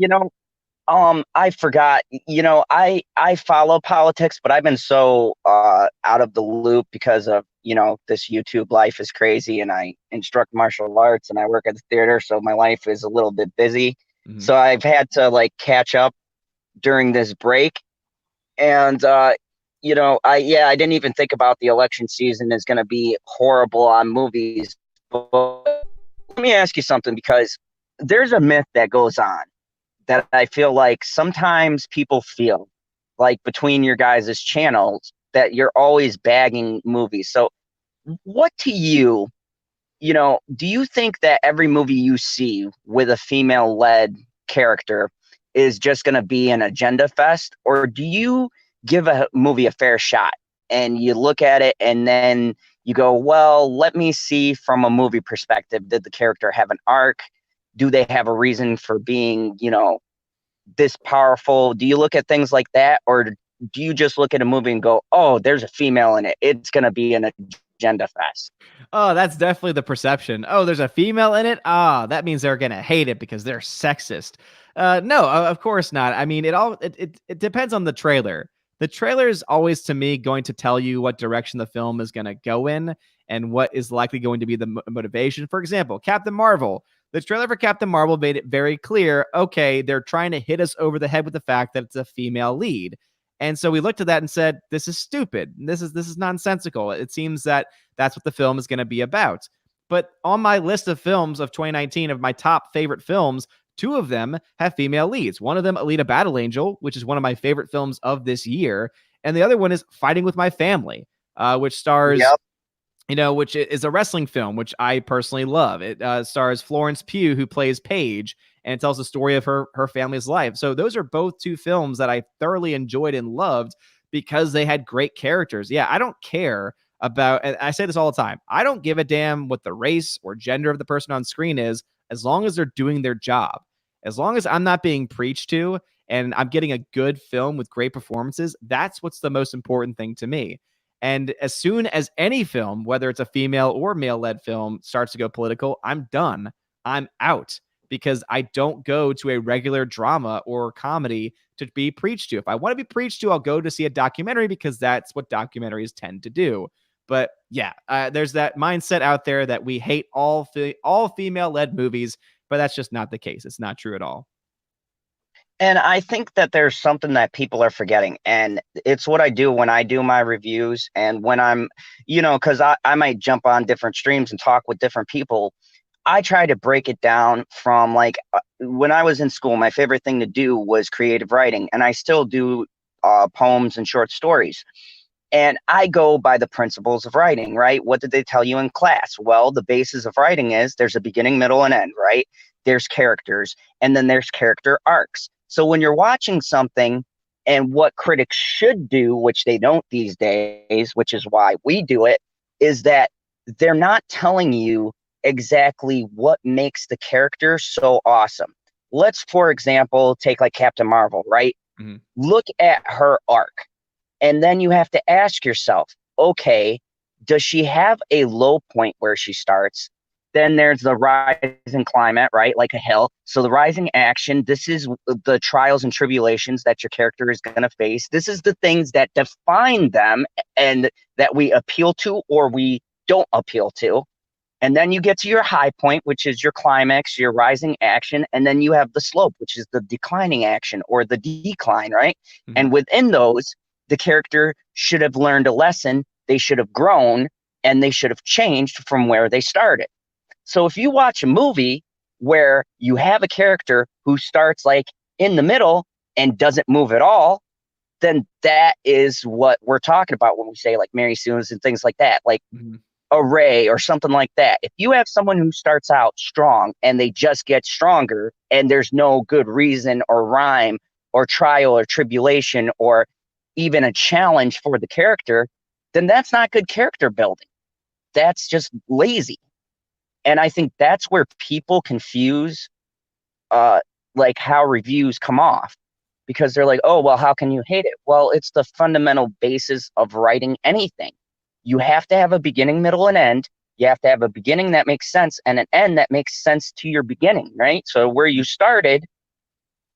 I forgot, I follow politics, but I've been so out of the loop because of, this YouTube life is crazy, and I instruct martial arts and I work at the theater. So my life is a little bit busy. Mm-hmm. So I've had to like catch up during this break. And, I didn't even think about the election season is going to be horrible on movies. But let me ask you something, because there's a myth that goes on that I feel like sometimes people feel like between your guys' channels that you're always bagging movies. So what to you, do you think that every movie you see with a female-led character is just going to be an agenda fest? Or do you give a movie a fair shot and you look at it and then you go, well, let me see from a movie perspective, did the character have an arc? Do they have a reason for being, this powerful? Do you look at things like that? Or do you just look at a movie and go, oh, there's a female in it, it's going to be an agenda fest? Oh, that's definitely the perception. Oh, there's a female in it? That means they're going to hate it because they're sexist. No, of course not. I mean, it depends on the trailer. The trailer is always, to me, going to tell you what direction the film is going to go in and what is likely going to be the motivation. For example, Captain Marvel. The trailer for Captain Marvel made it very clear, okay, they're trying to hit us over the head with the fact that it's a female lead. And so we looked at that and said, this is stupid. This is nonsensical. It seems that that's what the film is going to be about. But on my list of films of 2019, of my top favorite films, 2 of them have female leads. One of them, Alita Battle Angel, which is one of my favorite films of this year. And the other one is Fighting with My Family, which stars... Yep. Which is a wrestling film, which I personally love. It stars Florence Pugh, who plays Paige, and it tells the story of her family's life. So those are both 2 films that I thoroughly enjoyed and loved because they had great characters. Yeah, I don't care about, and I say this all the time, I don't give a damn what the race or gender of the person on screen is, as long as they're doing their job. As long as I'm not being preached to and I'm getting a good film with great performances, that's what's the most important thing to me. And as soon as any film, whether it's a female or male-led film, starts to go political, I'm done. I'm out, because I don't go to a regular drama or comedy to be preached to. If I want to be preached to, I'll go to see a documentary, because that's what documentaries tend to do. But yeah, there's that mindset out there that we hate all female-led movies, but that's just not the case. It's not true at all. And I think that there's something that people are forgetting, and it's what I do when I do my reviews, and when I'm, because I might jump on different streams and talk with different people. I try to break it down from like when I was in school, my favorite thing to do was creative writing, and I still do poems and short stories. And I go by the principles of writing, right? What did they tell you in class? Well, the basis of writing is there's a beginning, middle, and end, right? There's characters, and then there's character arcs. So when you're watching something, and what critics should do, which they don't these days, which is why we do it, is that they're not telling you exactly what makes the character so awesome. Let's, for example, take like Captain Marvel, right? Mm-hmm. Look at her arc. And then you have to ask yourself, okay, does she have a low point where she starts? Then there's the rising climate, right? Like a hill. So the rising action, this is the trials and tribulations that your character is going to face. This is the things that define them and that we appeal to or we don't appeal to. And then you get to your high point, which is your climax, your rising action. And then you have the slope, which is the declining action or the decline, right? Mm-hmm. And within those, the character should have learned a lesson, they should have grown, and they should have changed from where they started. So if you watch a movie where you have a character who starts like in the middle and doesn't move at all, then that is what we're talking about when we say like Mary Sue's and things like that, like a Ray or something like that. If you have someone who starts out strong and they just get stronger and there's no good reason or rhyme or trial or tribulation or even a challenge for the character, then that's not good character building. That's just lazy. And I think that's where people confuse like how reviews come off, because they're like, oh, well, how can you hate it? Well, it's the fundamental basis of writing anything. You have to have a beginning, middle, and end. You have to have a beginning that makes sense and an end that makes sense to your beginning, right? So where you started,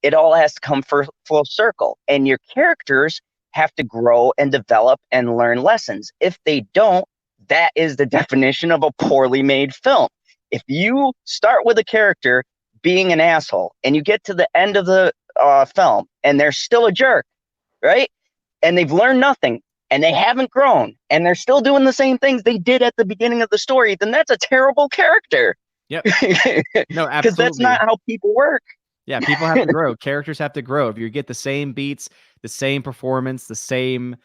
it all has to come for full circle. And your characters have to grow and develop and learn lessons. If they don't, that is the definition of a poorly made film. If you start with a character being an asshole and you get to the end of the film and they're still a jerk, right? And they've learned nothing and they haven't grown and they're still doing the same things they did at the beginning of the story, then that's a terrible character. Yep. No, absolutely. Because that's not how people work. Yeah, people have to grow. Characters have to grow. If you get the same beats, the same performance, the same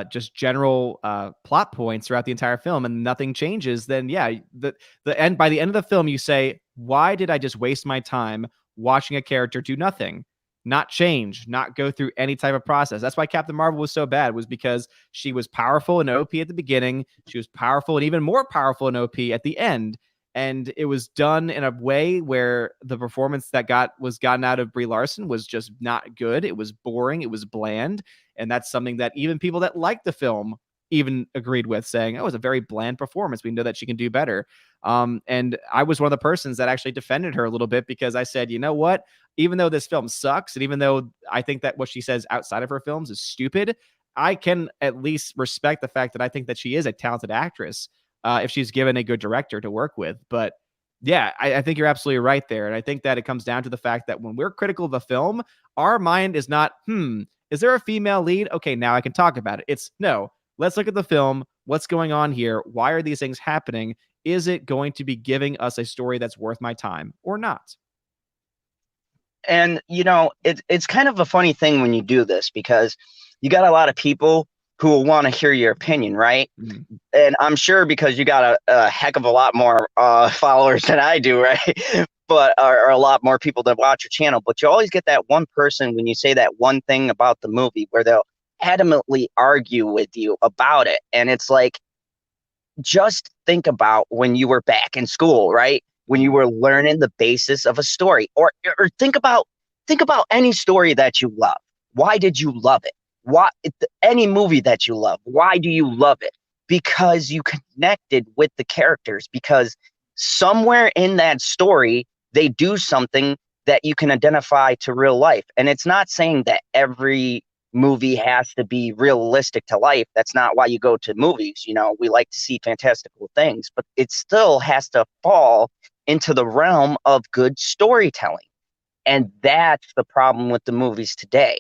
just general plot points throughout the entire film, and nothing changes, then yeah, the end by the end of the film, you say, why did I just waste my time watching a character do nothing, not change, not go through any type of process? That's why Captain Marvel was so bad, was because she was powerful in OP at the beginning, she was powerful and even more powerful in OP at the end. And it was done in a way where the performance that was gotten out of Brie Larson was just not good. It was boring. It was bland. And that's something that even people that liked the film even agreed with, saying, oh, it was a very bland performance. We know that she can do better. And I was one of the persons that actually defended her a little bit, because I said, you know what? Even though this film sucks, and even though I think that what she says outside of her films is stupid, I can at least respect the fact that I think that she is a talented actress. If she's given a good director to work with. But yeah, I think you're absolutely right there. And I think that it comes down to the fact that when we're critical of a film, our mind is not, is there a female lead? Okay, now I can talk about it. It's no, let's look at the film. What's going on here? Why are these things happening? Is it going to be giving us a story that's worth my time or not? And, you know, it's kind of a funny thing when you do this, because you got a lot of people who will want to hear your opinion, right? Mm-hmm. And I'm sure because you got a heck of a lot more followers than I do, right? But or a lot more people that watch your channel. But you always get that one person when you say that one thing about the movie where they'll adamantly argue with you about it. And it's like, just think about when you were back in school, right? When you were learning the basis of a story, or think about any story that you love. Why did you love it? Why any movie that you love? Why do you love it? Because you connected with the characters, because somewhere in that story, they do something that you can identify to real life. And it's not saying that every movie has to be realistic to life. That's not why you go to movies. You know, we like to see fantastical things, but it still has to fall into the realm of good storytelling. And that's the problem with the movies today.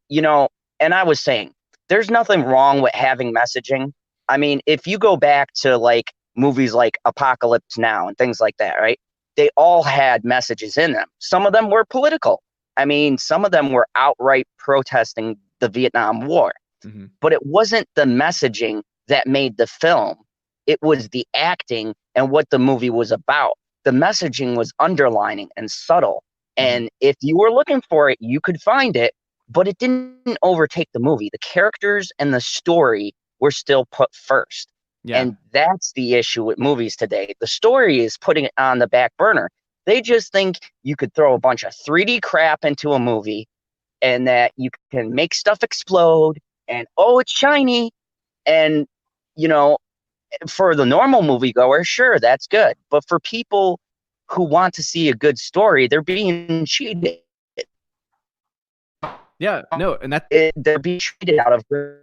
You know, and I was saying, there's nothing wrong with having messaging. I mean, if you go back to like movies like Apocalypse Now and things like that, right? They all had messages in them. Some of them were political. I mean, some of them were outright protesting the Vietnam War, but it wasn't the messaging that made the film. It was the acting and what the movie was about. The messaging was underlining and subtle. And if you were looking for it, you could find it, but it didn't overtake the movie. The characters and the story were still put first. Yeah. And that's the issue with movies today. The story is putting it on the back burner. They just think you could throw a bunch of 3D crap into a movie and that you can make stuff explode and, oh, it's shiny. And, you know, for the normal moviegoer, sure, that's good. But for people who want to see a good story, they're being cheated. Yeah, no, and they're being cheated out of good.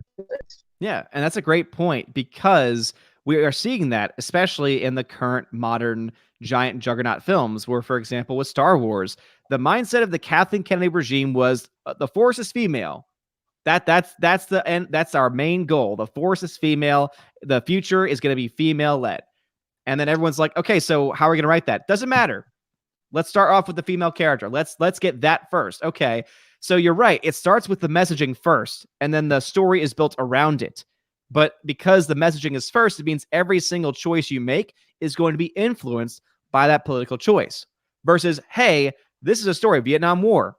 Yeah, and that's a great point, because we are seeing that, especially in the current modern giant juggernaut films, where, for example, with Star Wars, the mindset of the Kathleen Kennedy regime was the Force is female. That's the end. That's our main goal. The Force is female. The future is going to be female led. And then everyone's like, okay, so how are we going to write that? Doesn't matter. Let's start off with the female character. Let's get that first. Okay. So you're right. It starts with the messaging first, and then the story is built around it. But because the messaging is first, it means every single choice you make is going to be influenced by that political choice. Versus, hey, this is a story, Vietnam War.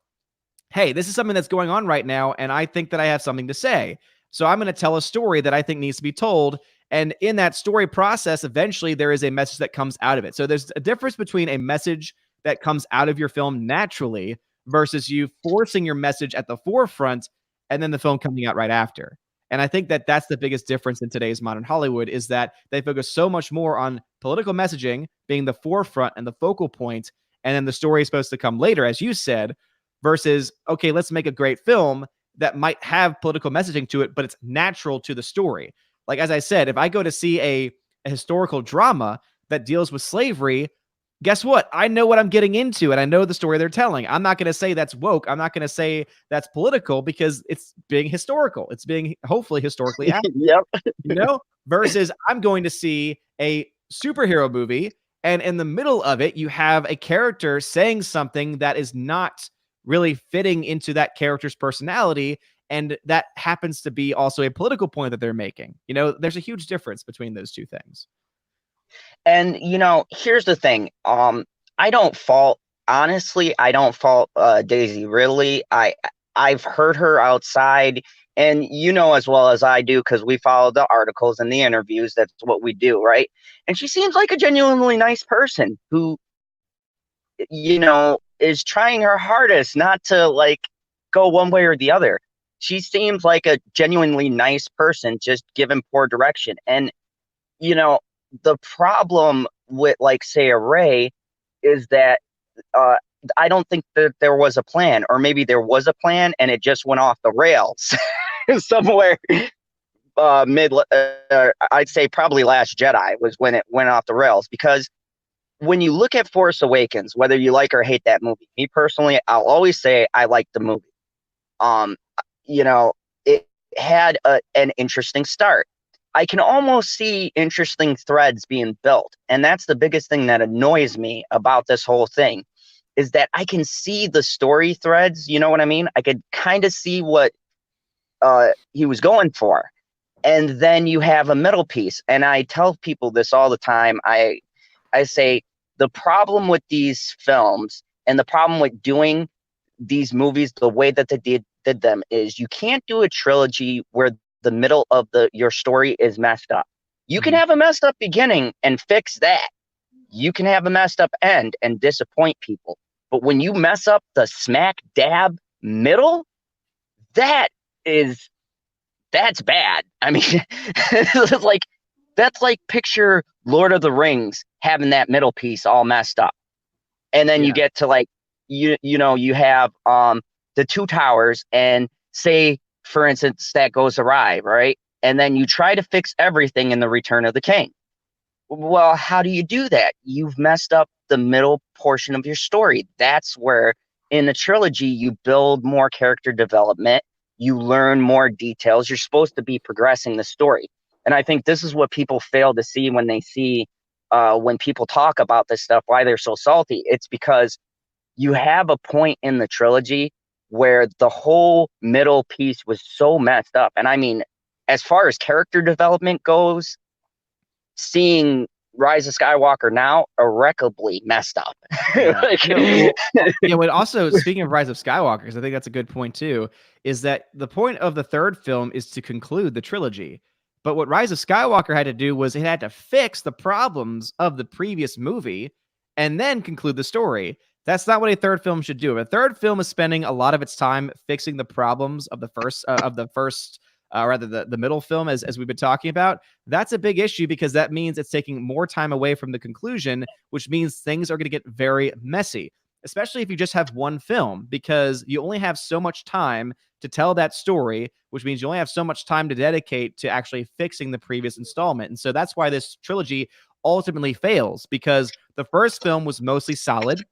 Hey, this is something that's going on right now, and I think that I have something to say. So I'm going to tell a story that I think needs to be told. And in that story process, eventually there is a message that comes out of it. So there's a difference between a message that comes out of your film naturally versus you forcing your message at the forefront and then the film coming out right after. And I think that that's the biggest difference in today's modern Hollywood, is that they focus so much more on political messaging being the forefront and the focal point, and then the story is supposed to come later, as you said, versus, okay, let's make a great film that might have political messaging to it, but it's natural to the story. Like, as I said, if I go to see a historical drama that deals with slavery, guess what? I know what I'm getting into, and I know the story they're telling. I'm not going to say that's woke. I'm not going to say that's political, because it's being historical. It's being hopefully historically accurate. Yep. You know, versus I'm going to see a superhero movie, and in the middle of it, you have a character saying something that is not really fitting into that character's personality, and that happens to be also a political point that they're making. You know, there's a huge difference between those two things. And, you know, here's the thing. I don't fault Daisy Ridley. I've heard her outside, and you know as well as I do, because we follow the articles and the interviews. That's what we do, right? And she seems like a genuinely nice person who, you know, is trying her hardest not to, like, go one way or the other. She seems like a genuinely nice person, just given poor direction. And, you know, the problem with, like, say, a Ray is that I don't think that there was a plan, or maybe there was a plan and it just went off the rails somewhere I'd say probably Last Jedi was when it went off the rails. Because when you look at Force Awakens, whether you like or hate that movie, me personally, I'll always say I like the movie. You know, it had an interesting start. I can almost see interesting threads being built. And that's the biggest thing that annoys me about this whole thing, is that I can see the story threads. You know what I mean? I could kind of see what he was going for. And then you have a middle piece. And I tell people this all the time. I say the problem with these films and the problem with doing these movies the way that they did them is you can't do a trilogy where the middle of your story is messed up. You can have a messed up beginning and fix that. You can have a messed up end and disappoint people. But when you mess up the smack dab middle, that's bad. I mean, that's like picture Lord of the Rings having that middle piece all messed up. And then you get to, like, you know, you have the Two Towers, and say, for instance, that goes awry, right? And then you try to fix everything in the Return of the King. Well, how do you do that? You've messed up the middle portion of your story. That's where in the trilogy you build more character development, you learn more details. You're supposed to be progressing the story. And I think this is what people fail to see when they see when people talk about this stuff, why they're so salty. It's because you have a point in the trilogy where the whole middle piece was so messed up. And I mean, as far as character development goes, seeing Rise of Skywalker now irreparably messed up. Yeah. Like, But also, speaking of Rise of Skywalker, because I think that's a good point too, is that the point of the third film is to conclude the trilogy. But what Rise of Skywalker had to do was it had to fix the problems of the previous movie and then conclude the story. That's not what a third film should do. A third film is spending a lot of its time fixing the problems of the first, rather the middle film, as we've been talking about. That's a big issue because that means it's taking more time away from the conclusion, which means things are going to get very messy, especially if you just have one film, because you only have so much time to tell that story, which means you only have so much time to dedicate to actually fixing the previous installment. And so that's why this trilogy ultimately fails, because the first film was mostly solid.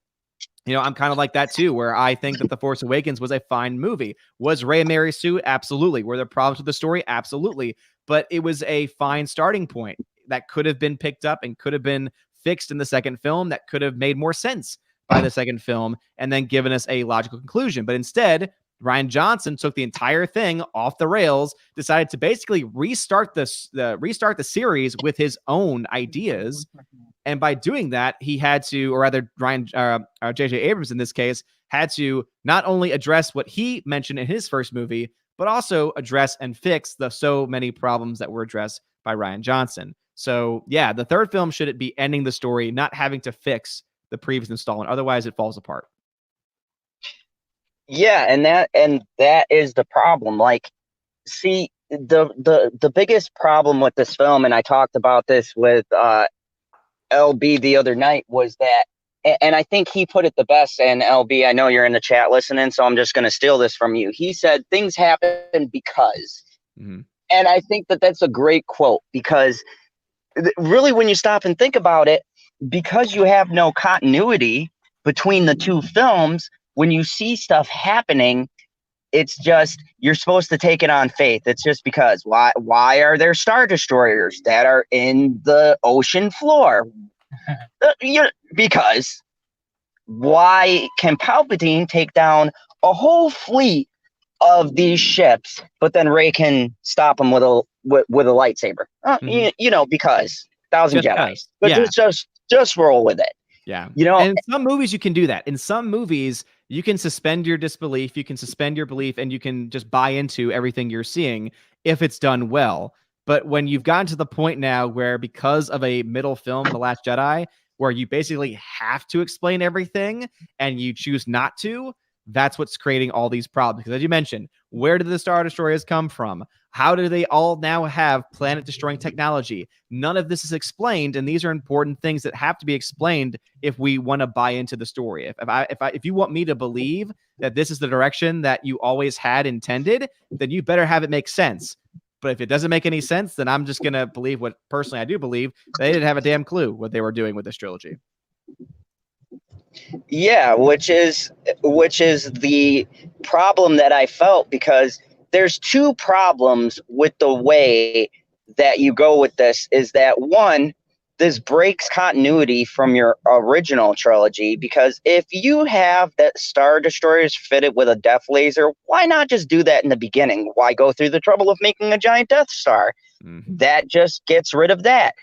You know, I'm kind of like that too, where I think that The Force Awakens was a fine movie. Was Rey Mary Sue? Absolutely. Were there problems with the story? Absolutely. But it was a fine starting point that could have been picked up and could have been fixed in the second film, that could have made more sense by the second film and then given us a logical conclusion. But instead, Rian Johnson took the entire thing off the rails, decided to basically restart the series with his own ideas. And by doing that, he had to, or rather, J.J. Abrams in this case, had to not only address what he mentioned in his first movie, but also address and fix the so many problems that were addressed by Rian Johnson. So, yeah, the third film should be ending the story, not having to fix the previous installment. Otherwise, it falls apart. yeah, and that is the problem. Like, see, the biggest problem with this film, and I talked about this with LB the other night, was that, and I think he put it the best. And LB, I know you're in the chat listening, so I'm just going to steal this from you. He said things happen because, and I think that that's a great quote, because really, when you stop and think about it, because you have no continuity between the two films, when you see stuff happening, it's just, you're supposed to take it on faith. It's just because. Why are there Star Destroyers that are in the ocean floor? Because why can Palpatine take down a whole fleet of these ships, but then Rey can stop them with a lightsaber? Because Thousand Jedi. But yeah. just roll with it. Yeah. And in some movies you can do that. In some movies you can suspend your disbelief, you can suspend your belief, and you can just buy into everything you're seeing if it's done well. But when you've gotten to the point now where, because of a middle film, The Last Jedi, where you basically have to explain everything and you choose not to, that's what's creating all these problems. Because as you mentioned, where did the Star Destroyers come from? How do they all now have planet-destroying technology? None of this is explained, and these are important things that have to be explained if we want to buy into the story. If you want me to believe that this is the direction that you always had intended, then you better have it make sense. But if it doesn't make any sense, then I'm just going to believe what personally I do believe. They didn't have a damn clue what they were doing with this trilogy. Yeah, which is the problem that I felt, because there's two problems with the way that you go with this. Is that, one, this breaks continuity from your original trilogy, because if you have that Star Destroyers fitted with a Death Laser, why not just do that in the beginning? Why go through the trouble of making a giant Death Star? That just gets rid of that.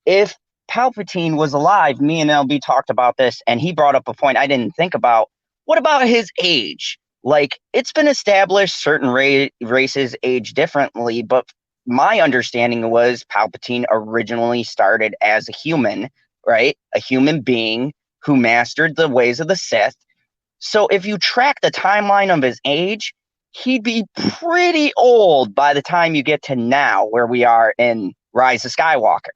If Palpatine was alive, me and LB talked about this, and he brought up a point I didn't think about. What about his age? Like, it's been established certain races age differently, but my understanding was Palpatine originally started as a human, right? A human being who mastered the ways of the Sith. So if you track the timeline of his age, he'd be pretty old by the time you get to now, where we are in Rise of Skywalker.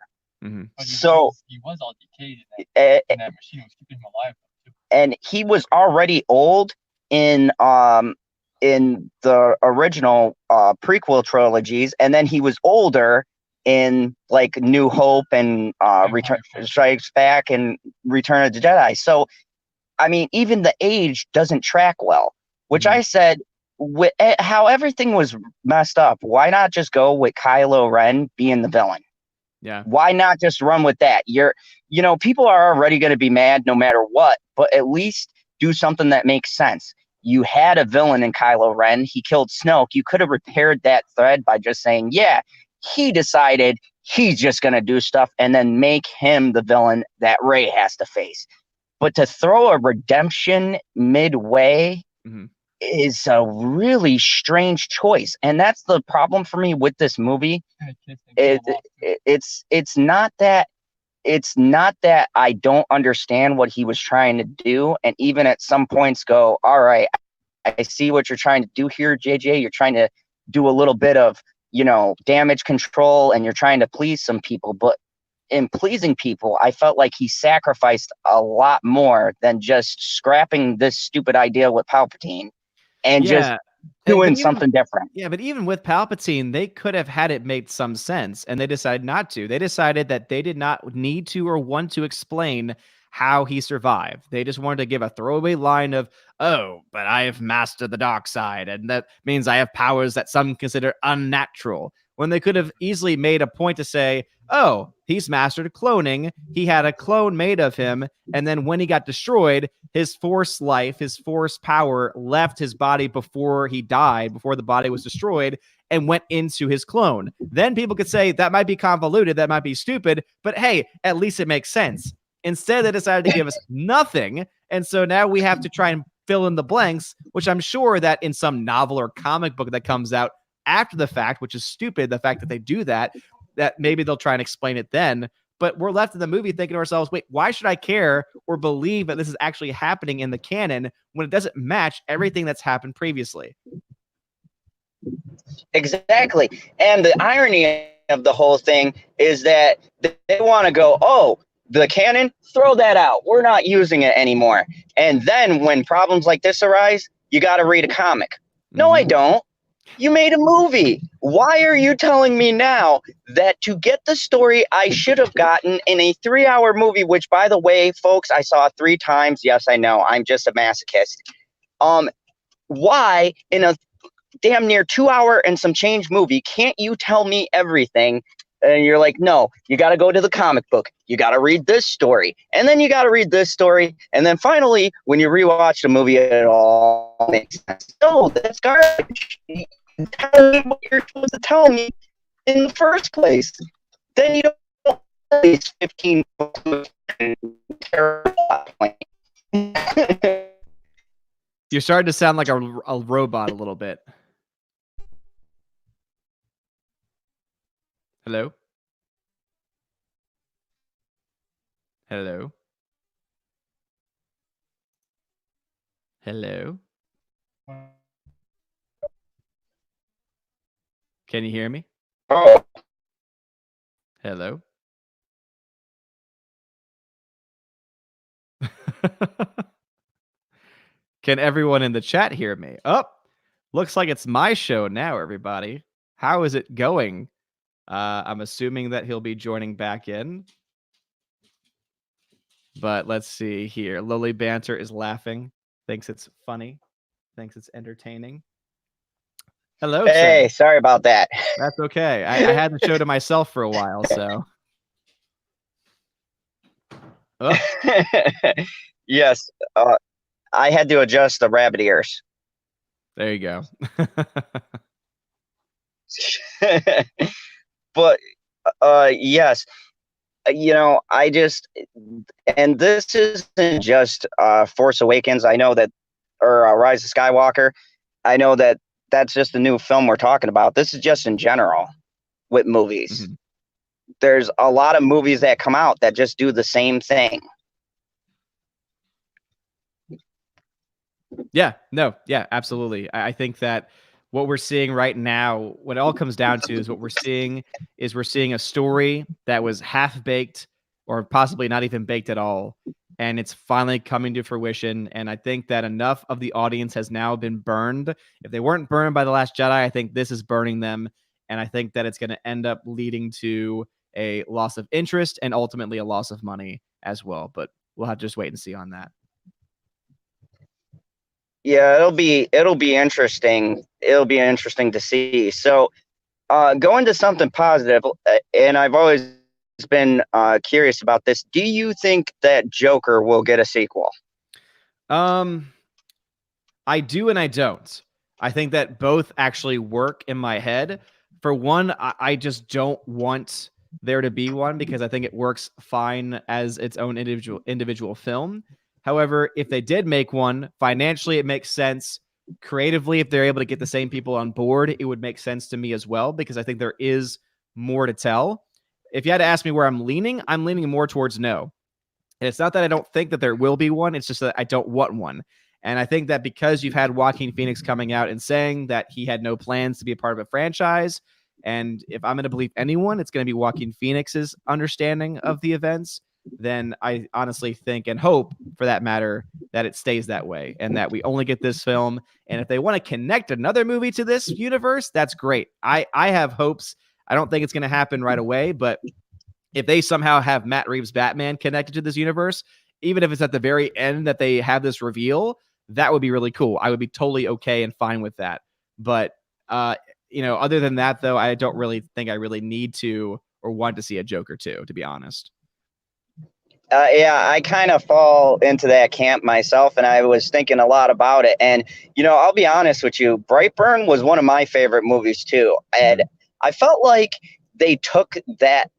So he was all decayed in that machine was keeping him alive. And he was already old in the original prequel trilogies, and then he was older in like New Hope and Return Strikes Back and Return of the Jedi. So I mean, even the age doesn't track well, which I said, with how everything was messed up, why not just go with Kylo Ren being the villain? Yeah. Why not just run with that? People are already going to be mad no matter what, but at least do something that makes sense. You had a villain in Kylo Ren. He killed Snoke. You could have repaired that thread by just saying, yeah, he decided he's just going to do stuff, and then make him the villain that Rey has to face. But to throw a redemption midway is a really strange choice. And that's the problem for me with this movie. It's not that I don't understand what he was trying to do, and even at some points go, all right, I see what you're trying to do here, JJ. You're trying to do a little bit of, damage control, and you're trying to please some people. But in pleasing people, I felt like he sacrificed a lot more than just scrapping this stupid idea with Palpatine and just doing something different. Yeah, but even with Palpatine, they could have had it make some sense, and they decided not to. They decided that they did not need to or want to explain how he survived. They just wanted to give a throwaway line of, oh, but I have mastered the dark side, and that means I have powers that some consider unnatural, when they could have easily made a point to say, oh, he's mastered cloning. He had a clone made of him, and then when he got destroyed, his force life, his force power left his body before he died, before the body was destroyed, and went into his clone. Then people could say that might be convoluted, that might be stupid, but hey, at least it makes sense. Instead, they decided to give us nothing, and so now we have to try and fill in the blanks, which I'm sure that in some novel or comic book that comes out after the fact, which is stupid, the fact that they do that maybe they'll try and explain it then. But we're left in the movie thinking to ourselves, wait, why should I care or believe that this is actually happening in the canon when it doesn't match everything that's happened previously? Exactly. And the irony of the whole thing is that they want to go, oh, the canon, throw that out. We're not using it anymore. And then when problems like this arise, you got to read a comic. No, I don't. You made a movie. Why are you telling me now that to get the story I should have gotten in a 3-hour movie, which, by the way, folks, I saw 3 times. Yes, I know. I'm just a masochist. Why in a damn near 2-hour and some change movie can't you tell me everything? And you're like, no, you got to go to the comic book. You got to read this story. And then you got to read this story. And then finally, when you rewatch the movie, it all makes sense. No, that's garbage. Tell me what you're supposed to tell me in the first place. Then you don't tell these 15 You're starting to sound like a robot a little bit. Hello? Hello? Hello? Can you hear me? Oh. Hello? Can everyone in the chat hear me? Oh, looks like it's my show now, everybody. How is it going? I'm assuming that he'll be joining back in. But let's see here. Lily Banter is laughing. Thinks it's funny. Thinks it's entertaining. Hello, hey, sir. Sorry about that. That's okay. I had the show to myself for a while, so. Oh. Yes. I had to adjust the rabbit ears. There you go. But yes, I just, and this isn't just Force Awakens. I know that, or Rise of Skywalker. I know that that's just the new film we're talking about. This is just in general with movies. Mm-hmm. There's a lot of movies that come out that just do the same thing. Yeah, no, yeah, absolutely. I think that what we're seeing right now, what it all comes down to is we're seeing a story that was half-baked or possibly not even baked at all, and it's finally coming to fruition. And I think that enough of the audience has now been burned. If they weren't burned by The Last Jedi, I think this is burning them. And I think that it's going to end up leading to a loss of interest and ultimately a loss of money as well. But we'll have to just wait and see on that. Yeah, it'll be interesting. It'll be interesting to see. So, going to something positive, and I've always been curious about this. Do you think that Joker will get a sequel? Um, I do and I don't. I think that both actually work in my head. For one, I just don't want there to be one because I think it works fine as its own individual film. However, if they did make one, financially it makes sense. Creatively, if they're able to get the same people on board, it would make sense to me as well because I think there is more to tell. If you had to ask me where I'm leaning more towards no. And it's not that I don't think that there will be one, it's just that I don't want one. And I think that because you've had Joaquin Phoenix coming out and saying that he had no plans to be a part of a franchise, and if I'm going to believe anyone, it's going to be Joaquin Phoenix's understanding of the events, then I honestly think and hope, for that matter, that it stays that way and that we only get this film. And if they want to connect another movie to this universe, that's great. I have hopes. I don't think it's going to happen right away, but if they somehow have Matt Reeves' Batman connected to this universe, even if it's at the very end that they have this reveal, that would be really cool. I would be totally okay and fine with that. But other than that, though, I don't really think I really need to or want to see a Joker 2, to be honest. Yeah, I kind of fall into that camp myself, and I was thinking a lot about it. And I'll be honest with you, Brightburn was one of my favorite movies too, and I felt like they took that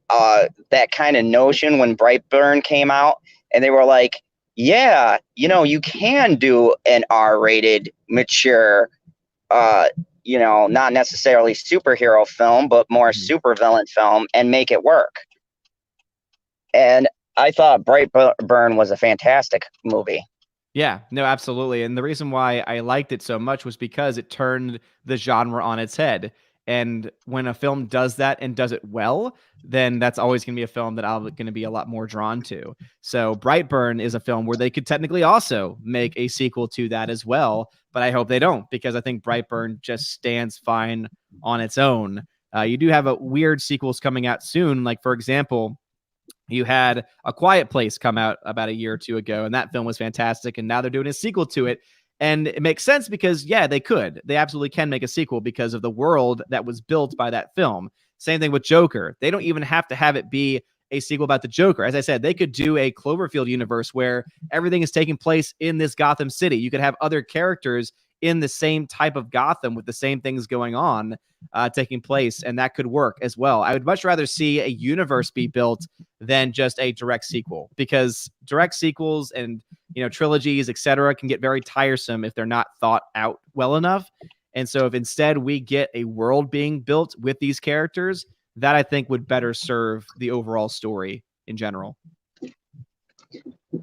kind of notion when Brightburn came out, and they were like, yeah, you can do an R-rated, mature, not necessarily superhero film, but more supervillain film, and make it work. And I thought Brightburn was a fantastic movie. Yeah, no, absolutely. And the reason why I liked it so much was because it turned the genre on its head. And when a film does that and does it well, then that's always going to be a film that I'm going to be a lot more drawn to. So Brightburn is a film where they could technically also make a sequel to that as well. But I hope they don't, because I think Brightburn just stands fine on its own. You do have a weird sequels coming out soon. Like, for example, you had A Quiet Place come out about a year or two ago, and that film was fantastic. And now they're doing a sequel to it. And it makes sense because, yeah, they could. They absolutely can make a sequel because of the world that was built by that film. Same thing with Joker. They don't even have to have it be a sequel about the Joker. As I said, they could do a Cloverfield universe where everything is taking place in this Gotham City. You could have other characters in the same type of Gotham with the same things going on taking place, and that could work as well. I would much rather see a universe be built than just a direct sequel, because direct sequels and trilogies, etc., can get very tiresome if they're not thought out well enough. And so if instead we get a world being built with these characters, that I think would better serve the overall story in general.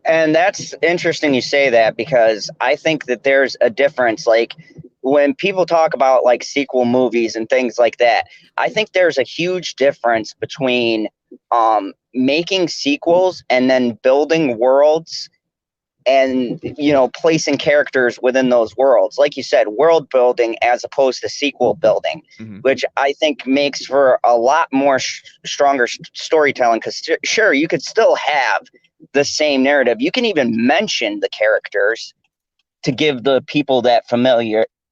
And that's interesting you say that, because I think that there's a difference. Like, when people talk about like sequel movies and things like that, I think there's a huge difference between making sequels and then building worlds and placing characters within those worlds. Like you said, world building as opposed to sequel building, which I think makes for a lot more stronger storytelling. Because sure, you could still have the same narrative. You can even mention the characters to give the people that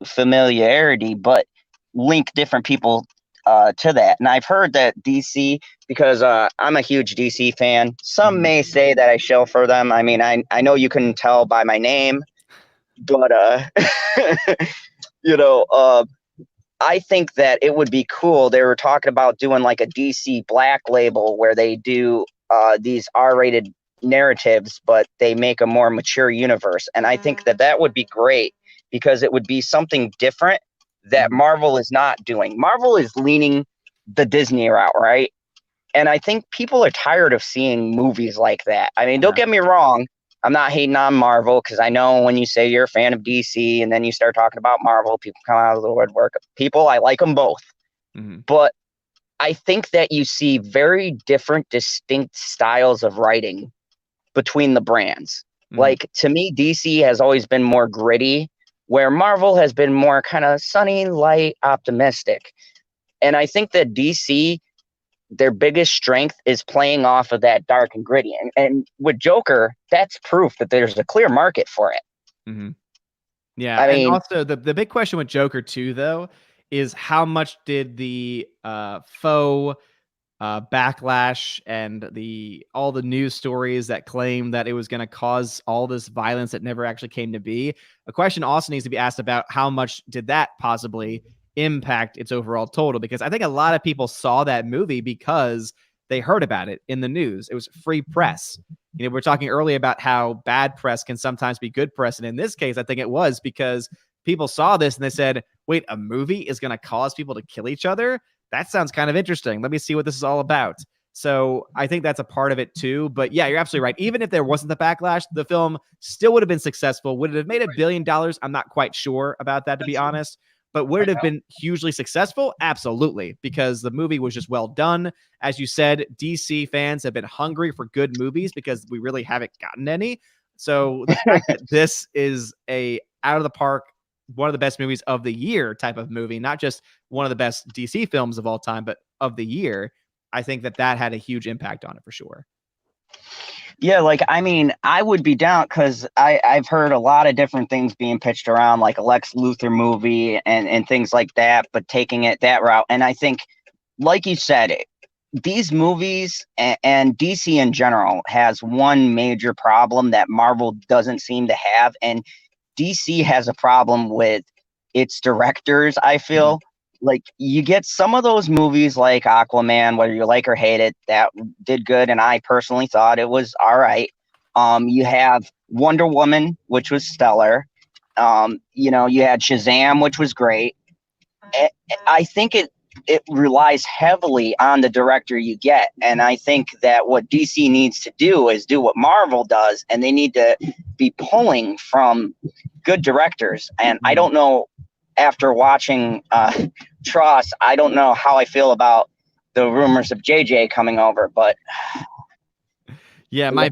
familiarity, but link different people to that. And I've heard that DC, because I'm a huge DC fan, some may say that I shill for them. I mean, I know you can tell by my name, but I think that it would be cool. They were talking about doing like a DC Black Label where they do these R-rated narratives, but they make a more mature universe. And I think that would be great, because it would be something different that Marvel is not doing. Marvel is leaning the Disney route, right? And I think people are tired of seeing movies like that. I mean, don't get me wrong, I'm not hating on Marvel, because I know when you say you're a fan of DC and then you start talking about Marvel, people come out of the woodwork. People, I like them both. But I think that you see very different, distinct styles of writing between the brands. Like, to me, DC has always been more gritty, where Marvel has been more kind of sunny, light, optimistic. And I think that DC, their biggest strength is playing off of that dark and gritty. And with Joker, that's proof that there's a clear market for it. Yeah, I and mean, also the big question with Joker 2, though, is how much did the faux backlash and all the news stories that claim that it was going to cause all this violence that never actually came to be. A question also needs to be asked about how much did that possibly impact its overall total, because I think a lot of people saw that movie because they heard about it in the news. It was free press. You know, we're talking earlier about how bad press can sometimes be good press, and in this case I think it was because people saw this and they said, wait, a movie is going to cause people to kill each other? That sounds kind of interesting. Let me see what this is all about. So I think that's a part of it too. But yeah, you're absolutely right. Even if there wasn't the backlash, the film still would have been successful. Would it have made $1 billion? I'm not quite sure about that, to be honest. But would it have been hugely successful? Absolutely, because the movie was just well done. As you said, DC fans have been hungry for good movies because we really haven't gotten any. So the fact that this is a out of the park, one of the best movies of the year type of movie, not just one of the best DC films of all time, but of the year, I think that had a huge impact on it for sure. yeah, like, I mean, I would be down because I've heard a lot of different things being pitched around, like a Lex Luthor movie and things like that, but taking it that route. And I think, like you said, these movies and DC in general has one major problem that Marvel doesn't seem to have. And DC has a problem with its directors, I feel. Like, you get some of those movies like Aquaman, whether you like or hate it, that did good, and I personally thought it was all right. You have Wonder Woman, which was stellar. You had Shazam, which was great. I think it relies heavily on the director you get, and I think that what DC needs to do is do what Marvel does, and they need to be pulling from good directors. And I don't know, after watching Tross, I don't know how I feel about the rumors of JJ coming over, but yeah, my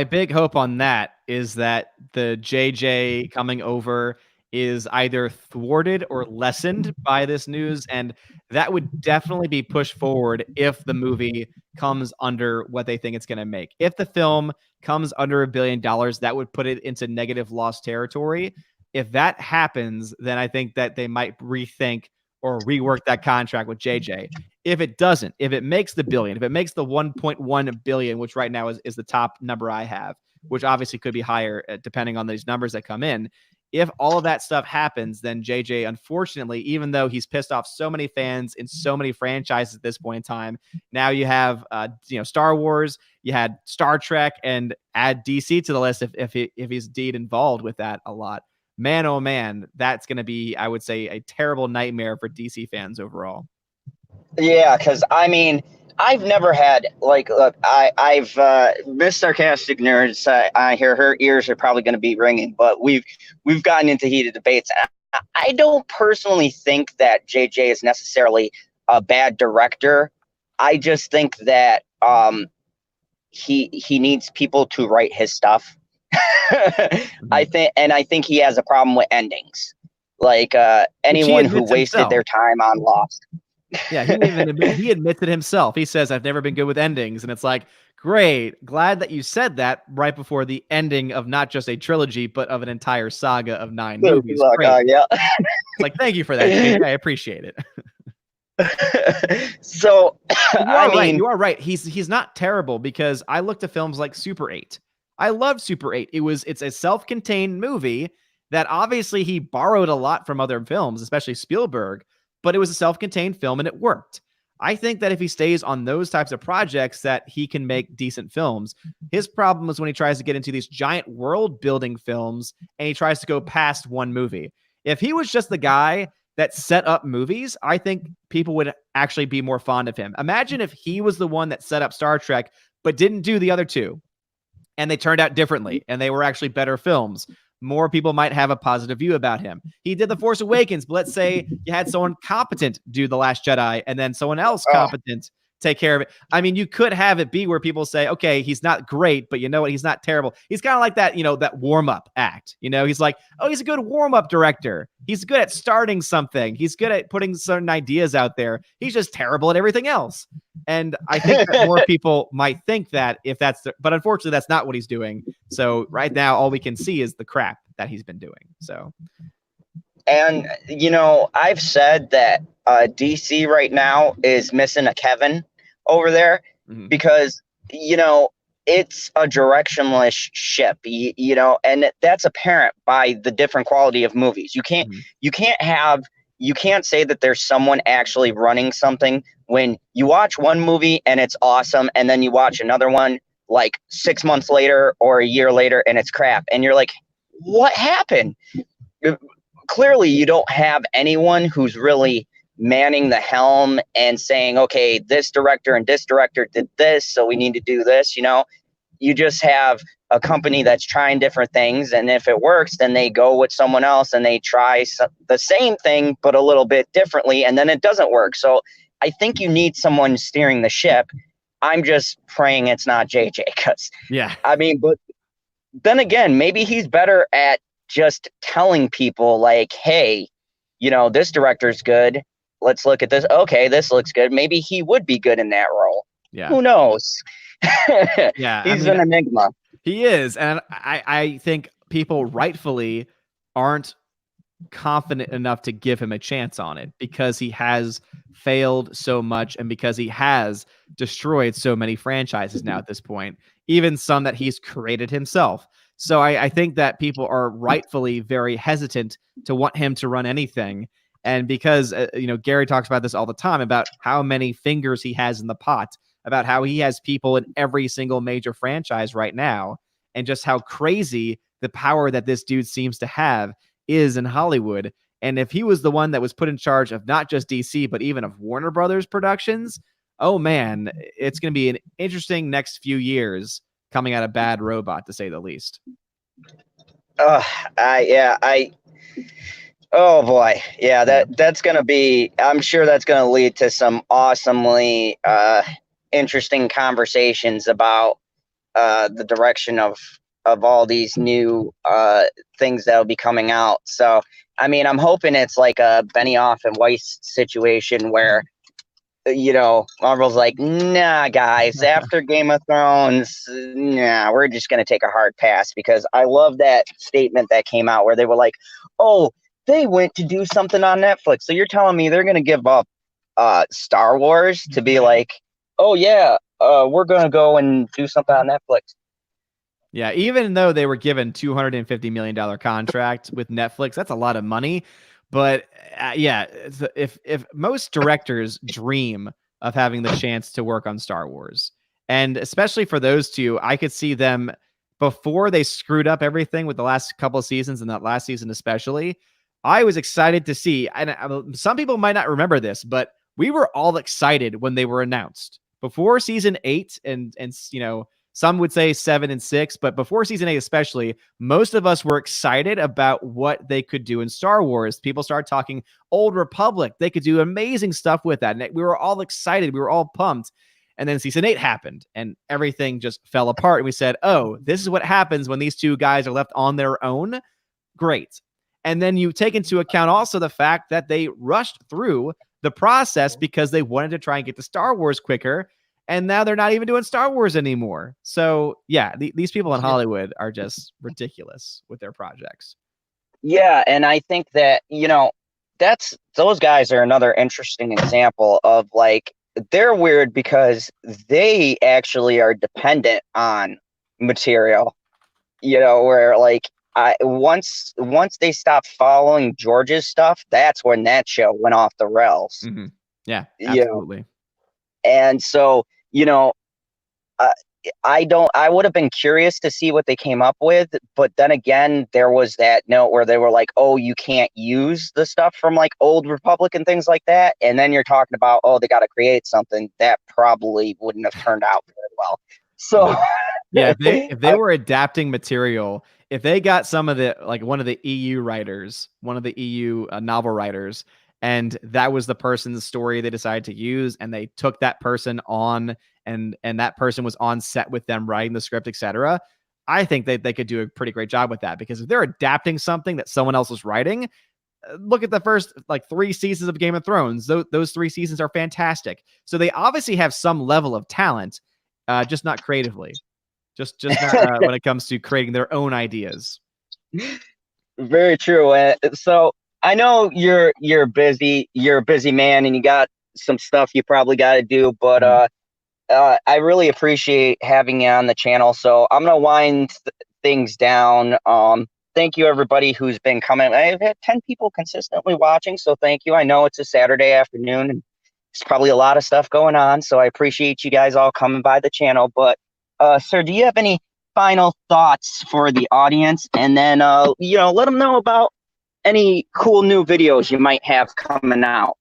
big hope on that is that the JJ coming over is either thwarted or lessened by this news, and that would definitely be pushed forward if the movie comes under what they think it's going to make. If the film comes under $1 billion, that would put it into negative loss territory. If that happens, then I think that they might rethink or rework that contract with JJ. If it doesn't, if it makes the billion, if it makes the 1.1 billion, which right now is the top number I have, which obviously could be higher depending on these numbers that come in. If all of that stuff happens, then JJ, unfortunately, even though he's pissed off so many fans in so many franchises at this point in time, now you have Star Wars, you had Star Trek, and add DC to the list if he's indeed involved with that a lot. Man, oh man, that's going to be, I would say, a terrible nightmare for DC fans overall. yeah, because I mean, I've never had, like, look, I've Miss Sarcastic Nerds. I hear her ears are probably going to be ringing, but we've gotten into heated debates. I don't personally think that JJ is necessarily a bad director. I just think that he needs people to write his stuff. I think he has a problem with endings, like anyone who wasted their time on Lost. Yeah, he admits it himself. He says, I've never been good with endings. And it's like, great. Glad that you said that right before the ending of not just a trilogy, but of an entire saga of 9 movies. Great. Yeah. It's like, thank you for that, JJ. I appreciate it. So, you are right. He's not terrible, because I looked at films like Super 8. I love Super 8. It's a self-contained movie that obviously he borrowed a lot from other films, especially Spielberg, but it was a self-contained film and it worked. I think that if he stays on those types of projects, that he can make decent films. His problem is when he tries to get into these giant world-building films and he tries to go past one movie. If he was just the guy that set up movies, I think people would actually be more fond of him. Imagine if he was the one that set up Star Trek, but didn't do the other two, and they turned out differently, and they were actually better films. More people might have a positive view about him. He did The Force Awakens, but let's say you had someone competent do The Last Jedi and then someone else competent take care of it. I mean, you could have it be where people say, okay, he's not great, but you know what? He's not terrible. He's kind of like that, that warm-up act. He's like, oh, he's a good warm-up director. He's good at starting something. He's good at putting certain ideas out there. He's just terrible at everything else. And I think that more people might think that if that's but unfortunately that's not what he's doing. So right now all we can see is the crap that he's been doing. So And I've said that DC right now is missing a Kevin over there mhm. because it's a directionless ship, and that's apparent by the different quality of movies. You can't Mhm. you can't say that there's someone actually running something when you watch one movie and it's awesome, and then you watch another one like 6 months later or a year later and it's crap, and you're like, what happened? Clearly you don't have anyone who's really manning the helm and saying, okay, this director and this director did this, so we need to do this. You just have a company that's trying different things, and if it works, then they go with someone else and they try the same thing but a little bit differently, and then it doesn't work. So I think you need someone steering the ship. I'm just praying it's not JJ, because Yeah. but then again, maybe he's better at just telling people like, hey, this director's good. Let's look at this. Okay, this looks good. Maybe he would be good in that role. Yeah. Who knows? Yeah. He's an enigma. He is. And I think people rightfully aren't confident enough to give him a chance on it because he has failed so much and because he has destroyed so many franchises now at this point, even some that he's created himself. So I think that people are rightfully very hesitant to want him to run anything. And because, Gary talks about this all the time about how many fingers he has in the pot, about how he has people in every single major franchise right now, and just how crazy the power that this dude seems to have is in Hollywood. And if he was the one that was put in charge of not just DC, but even of Warner Brothers Productions, oh man, it's going to be an interesting next few years coming out of Bad Robot, to say the least. Oh boy. Yeah, that's going to be, I'm sure that's going to lead to some awesomely interesting conversations about the direction of all these new things that will be coming out. So, I'm hoping it's like a Benioff and Weiss situation where, Marvel's like, nah, guys, after Game of Thrones, nah, we're just going to take a hard pass, because I love that statement that came out where they were like, oh, they went to do something on Netflix. So you're telling me they're going to give up Star Wars to be like, oh, yeah, we're going to go and do something on Netflix. Yeah, even though they were given $250 million contract with Netflix, that's a lot of money. But if most directors dream of having the chance to work on Star Wars, and especially for those two, I could see them before they screwed up everything with the last couple of seasons, and that last season especially. I was excited to see, and some people might not remember this, but we were all excited when they were announced before season 8, and some would say 7 and 6, but before season 8 especially, most of us were excited about what they could do in Star Wars. People started talking Old Republic. They could do amazing stuff with that. And we were all excited. We were all pumped. And then season 8 happened and everything just fell apart. And we said, oh, this is what happens when these two guys are left on their own. Great. And then you take into account also the fact that they rushed through the process because they wanted to try and get to Star Wars quicker. And now they're not even doing Star Wars anymore. So, yeah, these people in Hollywood are just ridiculous with their projects. Yeah, and I think that, those guys are another interesting example of, like, they're weird because they actually are dependent on material, where, like, once they stopped following George's stuff, that's when that show went off the rails. Mm-hmm. Yeah, absolutely. And so, I would have been curious to see what they came up with, but then again, there was that note where they were like, oh, you can't use the stuff from like Old Republic and things like that. And then you're talking about, oh, they got to create something that probably wouldn't have turned out very well. So yeah, if they were adapting material, if they got some of one of the EU writers, one of the EU novel writers, and that was the person's story they decided to use, and they took that person on, and that person was on set with them writing the script, etc. I think they could do a pretty great job with that, because if they're adapting something that someone else is writing, look at the first like 3 seasons of Game of Thrones. Those 3 seasons are fantastic. So they obviously have some level of talent, just not creatively. Just not when it comes to creating their own ideas. Very true. So I know you're busy. You're a busy man, and you got some stuff you probably got to do. But I really appreciate having you on the channel. So I'm gonna wind things down. Thank you everybody who's been coming. I've had 10 people consistently watching, so thank you. I know it's a Saturday afternoon, and there's probably a lot of stuff going on. So I appreciate you guys all coming by the channel. But sir, do you have any final thoughts for the audience, and then let them know about any cool new videos you might have coming out?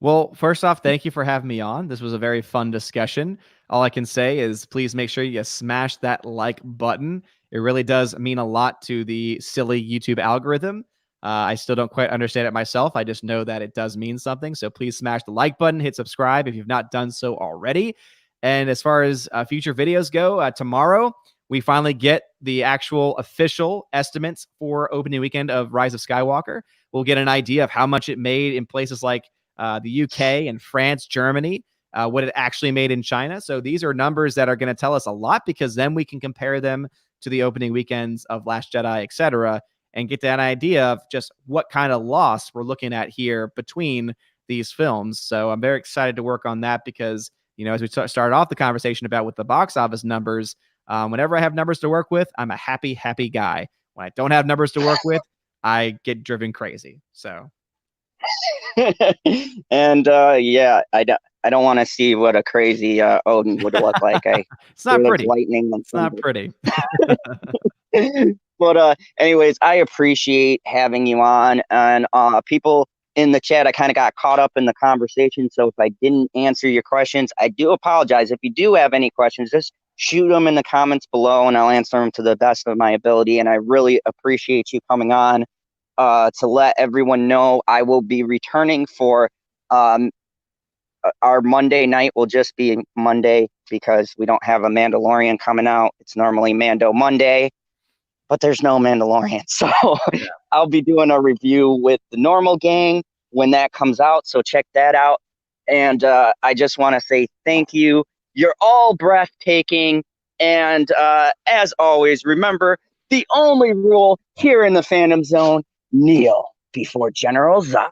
Well, first off, thank you for having me on. This was a very fun discussion. All I can say is please make sure you smash that like button. It really does mean a lot to the silly YouTube algorithm. I still don't quite understand it myself. I just know that it does mean something. So please smash the like button, hit subscribe if you've not done so already. And as far as future videos go, tomorrow we finally get the actual official estimates for opening weekend of Rise of Skywalker. We'll get an idea of how much it made in places like the UK and France, Germany, what it actually made in China. So these are numbers that are going to tell us a lot, because then we can compare them to the opening weekends of Last Jedi, etc., and get that idea of just what kind of loss we're looking at here between these films. So I'm very excited to work on that, because, as we started off the conversation about with the box office numbers, whenever I have numbers to work with, I'm a happy guy. When I don't have numbers to work with, I get driven crazy. So. And I don't want to see what a crazy Odin would look like. It's not pretty. Lightning. It's not pretty. But anyways, I appreciate having you on, and people in the chat, I kind of got caught up in the conversation. So if I didn't answer your questions, I do apologize. If you do have any questions, just shoot them in the comments below, and I'll answer them to the best of my ability. And I really appreciate you coming on. To let everyone know, I will be returning for our Monday night will just be Monday, because we don't have a Mandalorian coming out. It's normally Mando Monday, but there's no Mandalorian. So I'll be doing a review with the normal gang when that comes out. So check that out. And I just want to say thank you. You're all breathtaking. And as always, remember, the only rule here in the Fandom Zone: kneel before General Zod.